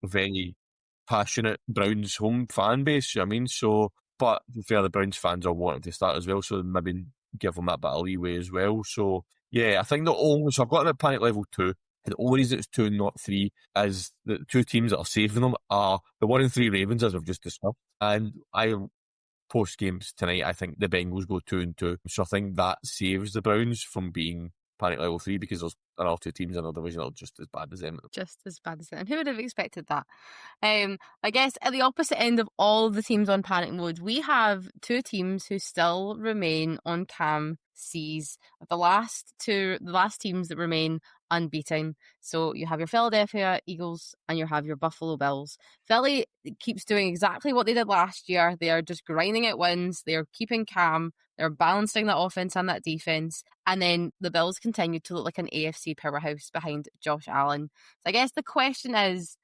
a very passionate Browns home fan base, you know what I mean? So, but to be fair, the Browns fans are wanting to start as well, so maybe give them that bit of leeway as well. So, yeah, I think so I've got them at panic level 2, and the only reason it's 2 and not 3 is the 2 teams that are saving them are the 1-3 Ravens, as we've just discussed, and post games tonight, I think the Bengals go 2-2, so I think that saves the Browns from being panic level 3 because there's another two teams in our division are just as bad as them.
Just as bad as them. Who would have expected that? I guess at the opposite end of all the teams on panic mode, we have two teams who still remain on Cam C's. The last teams that remain unbeaten. So you have your Philadelphia Eagles and you have your Buffalo Bills. Philly keeps doing exactly what they did last year. They are just grinding out wins. They are keeping Cam. They're balancing that offense and that defense. And then the Bills continue to look like an AFC powerhouse behind Josh Allen. So I guess the question is,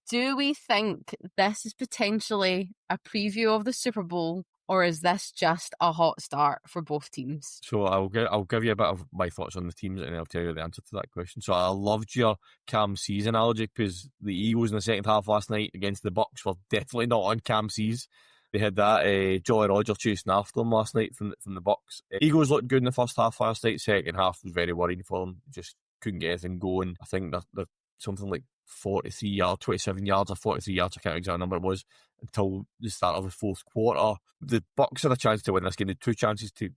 do we think this is potentially a preview of the Super Bowl, or is this just a hot start for both teams?
So I'll give you a bit of my thoughts on the teams, and I'll tell you the answer to that question. So I loved your Cam C's analogy, because the Eagles in the second half last night against the Bucs were definitely not on Cam C's. They had that Jolly Roger chasing after them last night from the Bucs. Eagles looked good in the first half last night. Second half was very worrying for them. Just couldn't get anything going. I think they're something like 43 yards, 27 yards or 43 yards, I can't remember exact number it was, until the start of the fourth quarter. The Bucs had a chance to win this game. They had two chances to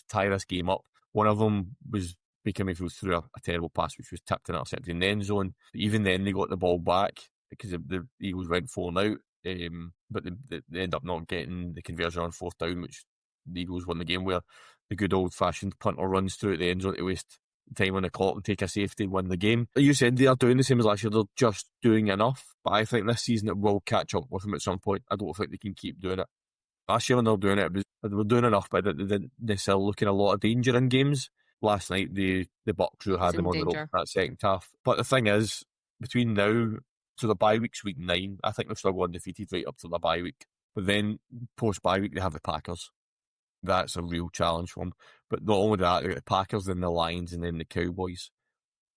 tie this game up. One of them was Baker Mayfield threw a terrible pass, which was tipped and intercepted in the end zone. But even then, they got the ball back because the Eagles went 4-0 out. But they end up not getting the conversion on fourth down, which the Eagles won the game, where the good old-fashioned punter runs through at the end zone to waste time on the clock and take a safety, win the game. Like you said, they are doing the same as last year. They're just doing enough. But I think this season it will catch up with them at some point. I don't think they can keep doing it. Last year when they were doing it, they were doing enough, but they didn't necessarily look in a lot of danger in games. Last night, the Bucs really had them on the rope that second half. But the thing is, between now to the bye week's week 9, I think they've still got undefeated right up to the bye week. But then post-bye week, they have the Packers. That's a real challenge for them. But not only that, they got the Packers, then the Lions, and then the Cowboys.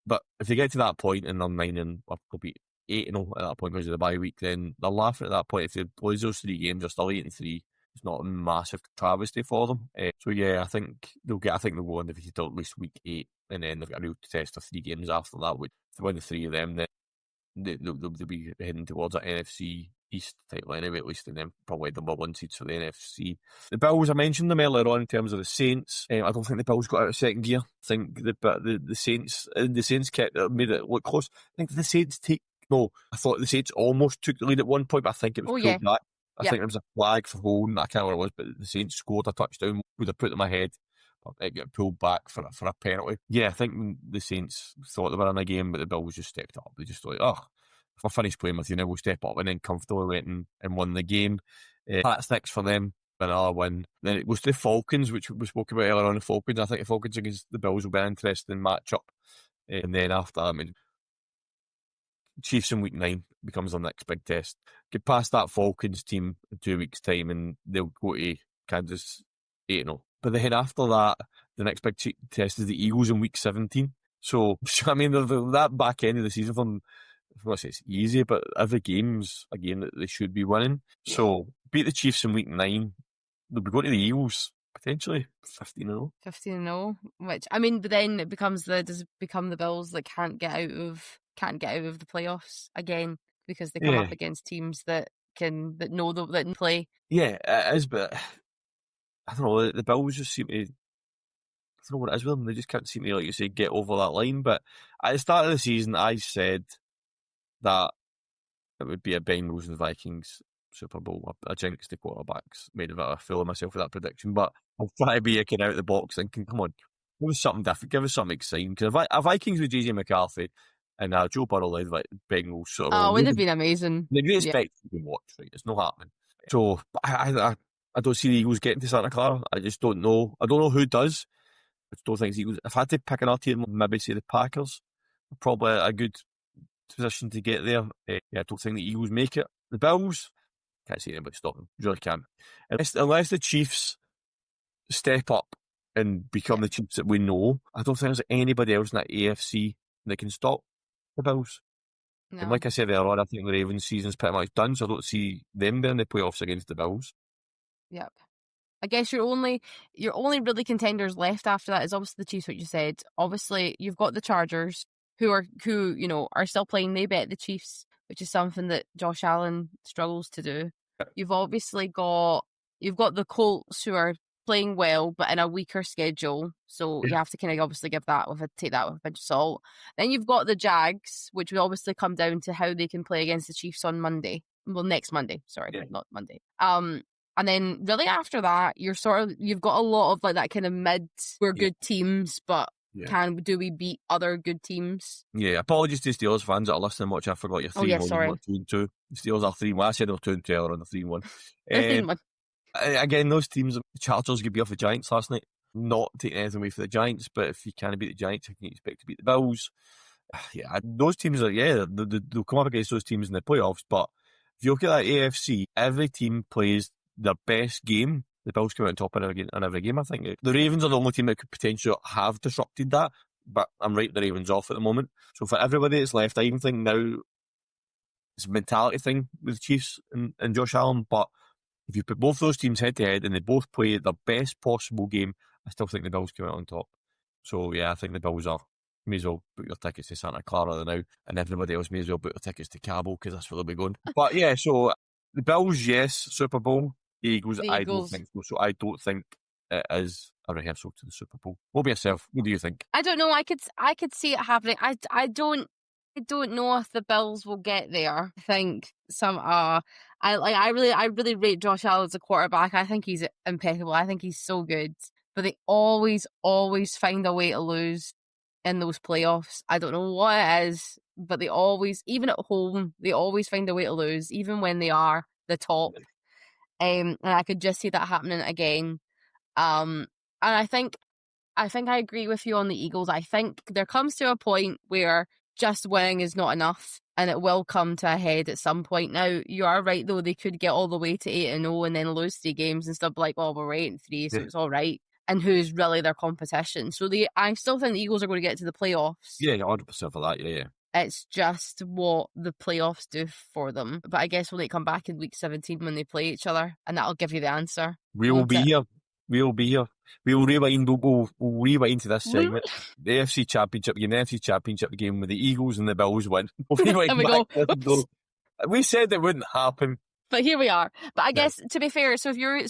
But if they get to that point and they're 9 or they'll be 8-0 at that point because of the bye week, then they're laughing at that point. If they lose those 3 games, they're still 8-3. It's not a massive travesty for them. So yeah, I think they'll go undefeated till at least week 8, and then they've got a real test of 3 games after that. Which if they win the 3 of them, then they'll be heading towards an NFC East title anyway, at least, and then probably number 1 seeds for the NFC. The Bills, I mentioned them earlier on in terms of the Saints. I don't think the Bills got out of second gear. I think the Saints kept made it look close. I think the Saints I thought the Saints almost took the lead at one point, but I think it was pulled back. I think there was a flag for holding. I can't remember what it was, but the Saints scored a touchdown. Would have put them ahead, but it got pulled back for a penalty. Yeah, I think the Saints thought they were in a game, but the Bills just stepped up. They just thought, if I finish playing with you now, we'll step up, and then comfortably went and won the game. That sticks for them. Another win. Then it goes to the Falcons, which we spoke about earlier on. The Falcons, I think the Falcons against the Bills will be an interesting matchup. And then after, Chiefs in week 9 becomes their next big test. Get past that Falcons team in 2 weeks' time, and they'll go to Kansas 8-0. But then after that, the next big test is the Eagles in week 17. So that back end of the season for them, I want to say it's easy, but every game's a game that they should be winning. So beat the Chiefs in week 9. They'll be going to the Eagles potentially 15-0.
15-0, which but then it does it become the Bills that can't get out of the playoffs again because they come up against teams that can play.
Yeah, it is, but I don't know. The Bills just seem to. I don't know what it is with them. They just can't seem to, like you say, get over that line. But at the start of the season, I said that it would be a Bengals and Vikings Super Bowl. I jinxed the quarterbacks, made a fool of myself with that prediction. But I'll try to be looking out of the box thinking, come on, give us something different, give us something exciting. Because a Vikings with JJ McCarthy and Joe Burrow led like Bengals Super Bowl.
Oh, wouldn't have been amazing.
They didn't expect to be watched, right? It's not happening. So I don't see the Eagles getting to Santa Clara. I just don't know. I don't know who does. I don't think it's Eagles. If I had to pick another team, maybe say the Packers. Probably a good position to get there. I don't think the Eagles make it. The Bills, can't see anybody stop them. Really can't. Unless the Chiefs step up and become the Chiefs that we know, I don't think there's anybody else in that AFC that can stop the Bills. No. And like I said earlier on, I think the Ravens season's pretty much done, so I don't see them being in the playoffs against the Bills.
Yep. I guess your only really contenders left after that is obviously the Chiefs, what you said. Obviously, you've got the Chargers, who are still playing. They bet the Chiefs, which is something that Josh Allen struggles to do. You've obviously got the Colts, who are playing well, but in a weaker schedule. So you have to kind of obviously take that with a pinch of salt. Then you've got the Jags, which will obviously come down to how they can play against the Chiefs on Monday. Well, next Monday. Sorry, not Monday. And then really after that, you've got a lot of like that kind of we're good teams, but do we beat other good teams?
Yeah, apologies to Steelers fans that are listening. Watch, I forgot your 3-1.
Sorry.
2-2. Steelers are 3-1. I said they were 2-2 earlier on the 3-1.
They're 3-1.
Again, those teams, the Chargers could be off the Giants last night. Not taking anything away from the Giants, but if you can't beat the Giants, you can expect to beat the Bills. Yeah, those teams are, they'll come up against those teams in the playoffs, but if you look at that AFC, every team plays their best game. The Bills come out on top in every game, I think. The Ravens are the only team that could potentially have disrupted that, but I'm writing the Ravens off at the moment. So for everybody that's left, I even think now it's a mentality thing with the Chiefs and Josh Allen, but if you put both those teams head to head and they both play their best possible game, I still think the Bills come out on top. So yeah, I think the Bills may as well book your tickets to Santa Clara now, and everybody else may as well book their tickets to Cabo because that's where they'll be going. But yeah, so the Bills, yes, Super Bowl. The Eagles, I don't think so. So I don't think it is a rehearsal to the Super Bowl. What about yourself? What do you think?
I don't know. I could see it happening. I don't know if the Bills will get there. I think I really rate Josh Allen as a quarterback. I think he's impeccable. I think he's so good. But they always find a way to lose in those playoffs. I don't know what it is, but they always, even at home, they always find a way to lose, even when they are the top. And I could just see that happening again. And I think I agree with you on the Eagles. I think there comes to a point where just winning is not enough, and it will come to a head at some point. Now, you are right, though, they could get all the way to 8-0 and then lose 3 games and stuff like, well, we're 8-3, so it's all right. And who's really their competition? So I still think the Eagles are going to get to the playoffs.
Yeah, 100% for that, yeah.
It's just what the playoffs do for them. But I guess when they come back in week 17 when they play each other, and that'll give you the answer.
We will be here. We will be here. We will rewind. We'll rewind to this segment. The AFC Championship game, the NFC Championship game with the Eagles and the Bills win. We'll we said it wouldn't happen.
But here we are. But I guess, to be fair, so you're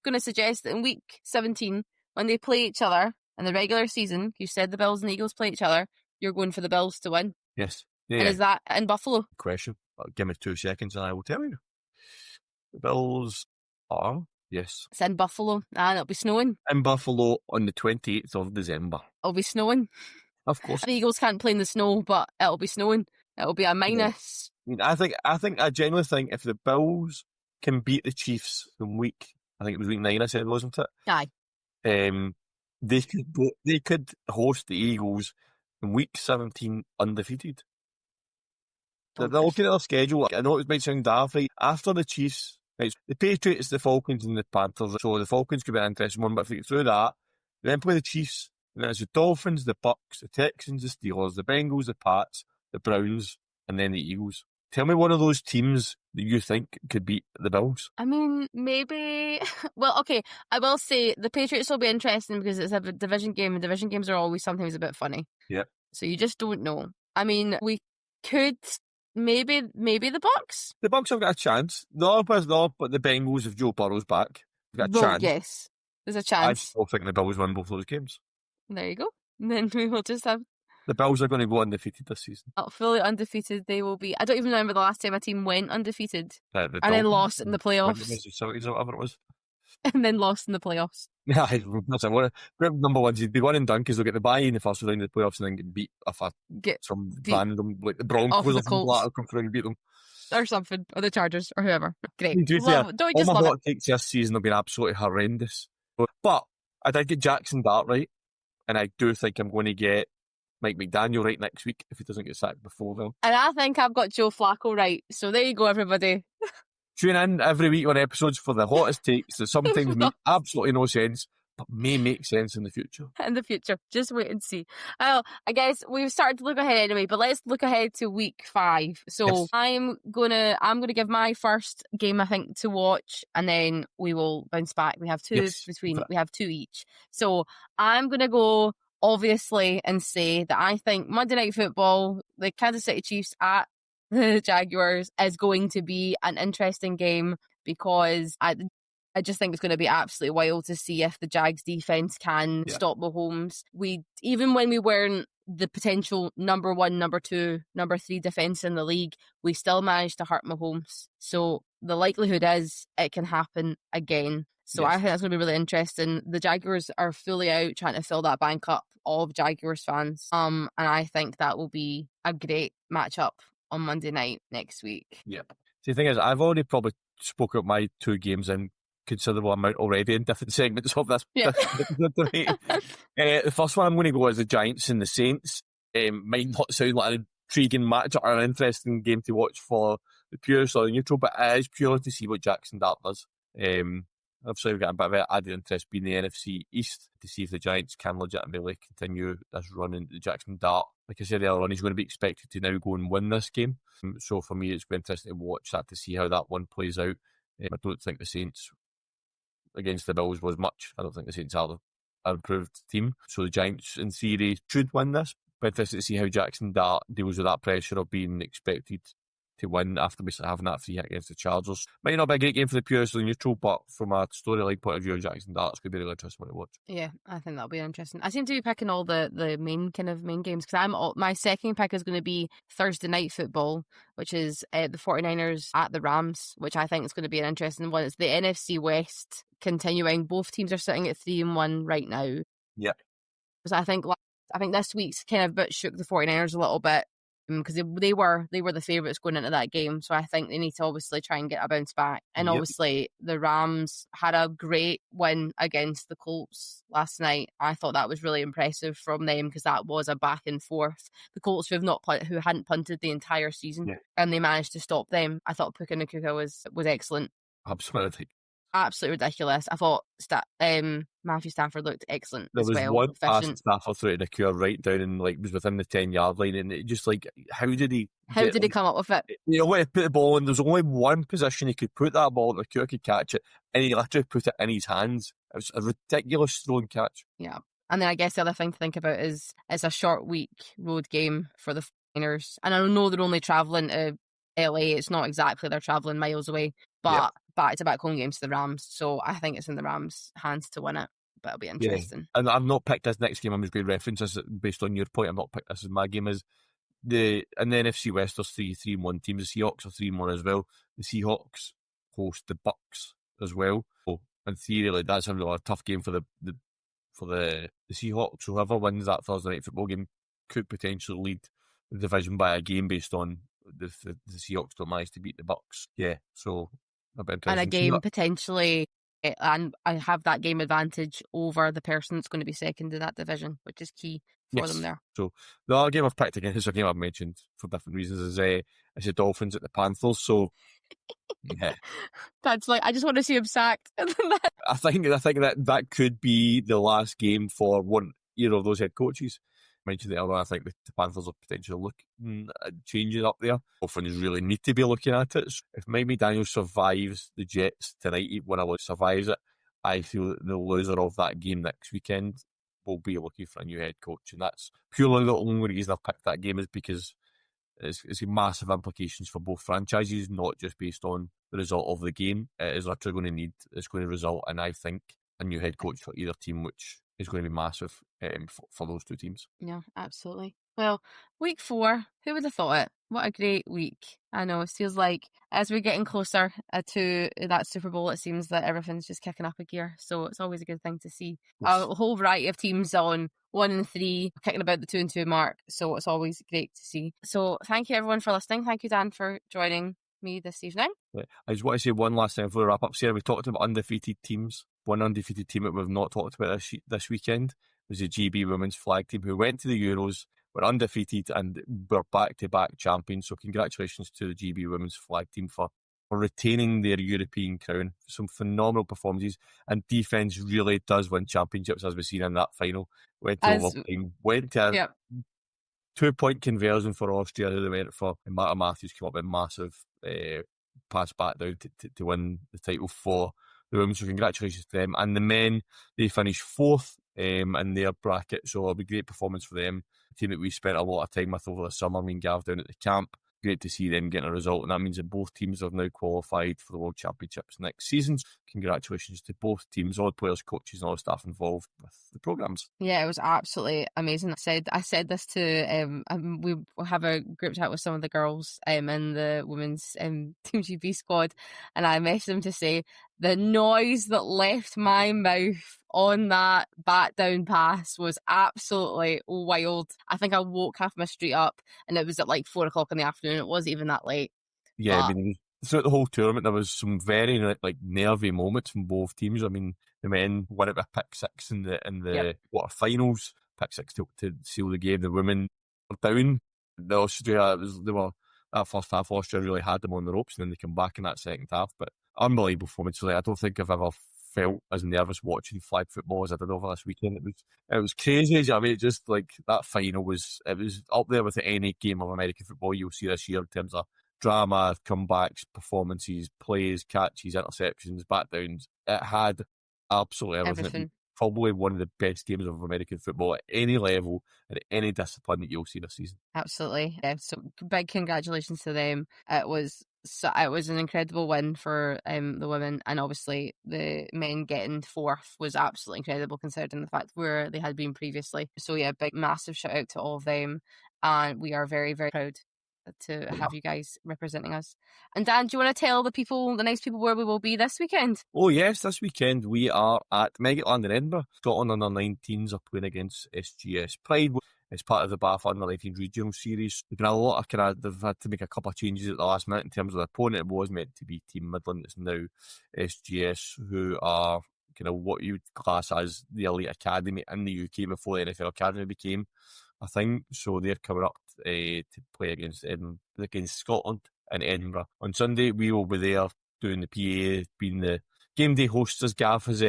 going to suggest that in week 17, when they play each other in the regular season, you said the Bills and the Eagles play each other, you're going for the Bills to win?
Yes. Yeah.
And is that in Buffalo?
Question. Give me 2 seconds and I will tell you. The Bills are, yes.
It's in Buffalo, and it'll be snowing.
In Buffalo on the 28th of December.
It'll be snowing.
Of course.
The Eagles can't play in the snow, but it'll be snowing. It'll be a minus.
Yeah. I genuinely think if the Bills can beat the Chiefs in I think it was week 9, I said, wasn't it?
Aye.
They could host the Eagles in week 17 undefeated. They're looking at their schedule. I know it might sound daft, right? After the Chiefs, right, the Patriots, the Falcons, and the Panthers. So the Falcons could be an interesting one, but if you get through that, then play the Chiefs, and then it's the Dolphins, the Bucks, the Texans, the Steelers, the Bengals, the Pats, the Browns, and then the Eagles. Tell me one of those teams that you think could beat the Bills.
I mean, maybe. Well, okay, I will say the Patriots will be interesting because it's a division game, and division games are always sometimes a bit funny.
Yeah.
So you just don't know. I mean, we could maybe the Bucks.
The Bucks have got a chance. No, but the Bengals, if Joe Burrow's back, have got a chance.
Yes, there's a chance.
I still think the Bills win both those games.
There you go. And then we will just have.
The Bills are going to go undefeated this season.
Fully undefeated, they will be. I don't even remember the last time a team went undefeated and then lost in the playoffs.
Or whatever it was.
And then lost in the playoffs.
Yeah, that's it. Number one, you'd be one and done because they'll get the buy in the first round of the playoffs and then get beat from random, like the Broncos or something like that, come through and beat them.
Or something, or the Chargers, or whoever. Great.
All my hot takes this season have been absolutely horrendous. But I did get Jackson Dart right, and I do think I'm going to get Mike McDaniel right next week if he doesn't get sacked before then.
And I think I've got Joe Flacco right. So there you go, everybody.
Tune in every week on episodes for the hottest takes that sometimes make absolutely no sense, but may make sense in the future.
In the future. Just wait and see. I guess we've started to look ahead anyway, but let's look ahead to week 5. So yes. I'm gonna give my first game, I think, to watch, and then we will bounce back. We have two we have 2 each. So I'm gonna go obviously and say that I think Monday Night Football, the Kansas City Chiefs at the Jaguars, is going to be an interesting game because I just think it's going to be absolutely wild to see if the Jags defense can stop Mahomes. Even when we weren't the potential number 1, number 2, number 3 defense in the league, we still managed to hurt Mahomes. So the likelihood is it can happen again. So I think that's going to be really interesting. The Jaguars are fully out trying to fill that bank up of Jaguars fans. And I think that will be a great matchup on Monday night next week.
Yeah. See, the thing is, I've already probably spoke about my 2 games in considerable amount already in different segments of this. The first one I'm going to go is the Giants and the Saints. Might not sound like an intriguing matchup or an interesting game to watch for the purists or the neutral, but it is purely to see what Jackson Dart does. Obviously, we've got a bit of added interest being the NFC East to see if the Giants can legitimately continue this run into Jackson Dart. Like I said earlier on, he's going to be expected to now go and win this game. So for me, it's been interesting to watch that to see how that one plays out. I don't think the Saints against the Bills was much. I don't think the Saints are an improved team. So the Giants, in theory, should win this. But interested to see how Jackson Dart deals with that pressure of being expected to win after basically having that free hit against the Chargers. Might not be a great game for the purists or the neutral, but from a storyline point of view, Jackson Dart's going to be really interesting to watch.
Yeah, I think that'll be interesting. I seem to be picking all the main games because my second pick is going to be Thursday night football, which is the 49ers at the Rams, which I think is going to be an interesting one. It's the NFC West continuing. Both teams are sitting at 3-1 right now.
Yeah.
So I think this week's kind of bit shook the 49ers a little bit, because they were the favourites going into that game. So I think they need to obviously try and get a bounce back. And obviously the Rams had a great win against the Colts last night. I thought that was really impressive from them because that was a back and forth. The Colts who hadn't punted the entire season and they managed to stop them. I thought Puka Nacua was excellent. Absolutely ridiculous. I thought Matthew Stafford looked excellent.
There
as
was
well.
one pass that Stafford threw to Nacua right down and was within the 10-yard line, and it just how did he
come up with it?
When he put the ball in, there's only one position he could put that ball, Nacua could catch it, and he literally put it in his hands. It was a ridiculous throw and catch.
Yeah, and then I guess the other thing to think about is it's a short week road game for the 49ers, and I know they're only travelling to LA. It's not exactly they're travelling miles away, but back home games to the Rams. So I think it's in the Rams' hands to win it. But it'll be interesting.
And I've not picked this next game. I'm just going to reference this based on your point. I've not picked this as my game. In the NFC West, there's 3-1 teams. The Seahawks are 3-1 as well. The Seahawks host the Bucks as well. So in theory, that's a really tough game for the Seahawks. Whoever wins that Thursday night football game could potentially lead the division by a game based on the Seahawks don't manage to beat the Bucks. Yeah, so a bit interesting.
And a game potentially, and I have that game advantage over the person that's going to be second in that division, which is key for them there. So
the other game I've picked again is a game I've mentioned for different reasons is the Dolphins at the Panthers. So yeah,
that's I just want to see him sacked.
I think that could be the last game for either of those head coaches. Mentioned it earlier, I think the Panthers are potentially looking at changing up there. Dolphins really need to be looking at it. So if Mike McDaniel survives the Jets tonight, survives it, I feel that the loser of that game next weekend will be looking for a new head coach. And that's purely the only reason I've picked that game is because it's massive implications for both franchises, not just based on the result of the game. It is literally it's going to result in, I think, a new head coach for either team, which is going to be massive for those two teams.
Yeah, absolutely. Well, week 4, who would have thought it? What a great week. I know, it feels like as we're getting closer to that Super Bowl, it seems that everything's just kicking up a gear. So it's always a good thing to see. Yes. A whole variety of teams on 1 and 3, kicking about the 2 and 2 mark. So it's always great to see. So thank you everyone for listening. Thank you, Dan, for joining me this evening.
I just want to say one last thing before we wrap up, Sarah. We talked about undefeated teams. One undefeated team that we've not talked about this weekend was the GB women's flag team, who went to the Euros, were undefeated, and were back-to-back champions. So congratulations to the GB women's flag team for retaining their European crown. Some phenomenal performances, and defence really does win championships, as we've seen in that final. Went to overtime, went to a 2-point conversion for Austria, who they went for, and Marta Matthews came up with a massive pass back down to win the title for the women. So congratulations to them. And the men, they finished 4th in their bracket, so it'll be a great performance for them. A team that we spent a lot of time with over the summer, me and Gav down at the camp. great to see them getting a result, and that means that both teams have now qualified for the World Championships next season. Congratulations to both teams, all the players, coaches, and all the staff involved with the programmes.
Yeah, it was absolutely amazing. I said this to we have a group chat with some of the girls in the women's Team GB squad, and I messaged them to say the noise that left my mouth on that bat down pass was absolutely wild. I think I woke half my street up, and it was at like 4 o'clock in the afternoon. It wasn't even that late.
Yeah,
But
I mean, throughout the whole tournament, there was some very like nervy moments from both teams. I mean, the men won it with a pick six in the quarterfinals, pick six to seal the game. The women were down. The Austria, that first half, Austria really had them on the ropes, and then they come back in that second half. But unbelievable performance. Like, I don't think I've ever felt as nervous watching flag football as I did over this weekend. It was crazy. I mean, it just like that final was up there with any game of American football you'll see this year in terms of drama, comebacks, performances, plays, catches, interceptions, back downs. It had absolutely everything.
everything.
Probably one of the best games of American football at any level and at any discipline that you'll see this season.
Absolutely. Yeah, so big congratulations to them. It was an incredible win for the women, and obviously the men getting fourth was absolutely incredible considering the fact where they had been previously. So yeah, big massive shout out to all of them, and we are very, very proud to have you guys representing us. And Dan, do you want to tell the nice people where we will be this weekend?
Oh yes, this weekend we are at Meggetland in Edinburgh. Scotland under 19s are playing against SGS Pride. It's part of the BAF under 19 regional series. There's been a lot of they've had to make a couple of changes at the last minute in terms of the opponent. It was meant to be Team Midland. It's now SGS, who are kind of what you would class as the elite academy in the UK before the NFL Academy became a thing. So they're coming up to play against Scotland in Edinburgh on Sunday. We will be there doing the PA, being the game day hosts, as Gav has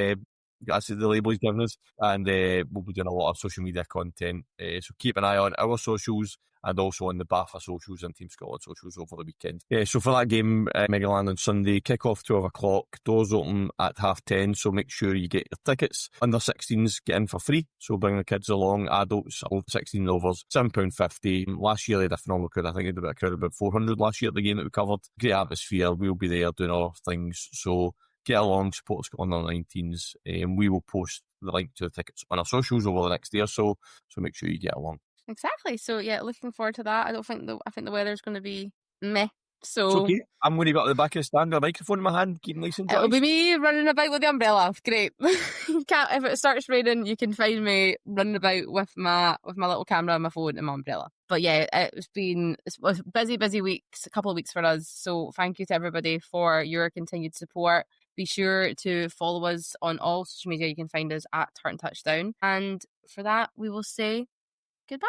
that's the label he's given us, and we'll be doing a lot of social media content. So keep an eye on our socials and also on the BAFA socials and Team Scotland socials over the weekend. So for that game, Megaland on Sunday, kick-off 12 o'clock, doors open at 10:30, so make sure you get your tickets. Under 16s get in for free, so bring the kids along. Adults, 16 and overs, £7.50. Last year they had a phenomenal crowd. I think they had a crowd of about 400 last year at the game that we covered. Great atmosphere. We'll be there doing other things, so get along, support Scotland under 19s, and we will post the link to the tickets on our socials over the next day or so make sure you get along.
Exactly. So yeah, looking forward to that. I think the weather's going to be meh. So
it's okay. I'm going to be up at the back of the stand with a microphone in my hand, keeping nice and dry.
It'll be me running about with the umbrella. Great. If it starts raining, you can find me running about with my little camera, my phone, and my umbrella. But yeah, it's busy weeks, a couple of weeks for us. So thank you to everybody for your continued support. Be sure to follow us on all social media. You can find us at Heart and Touchdown. And for that, we will say goodbye.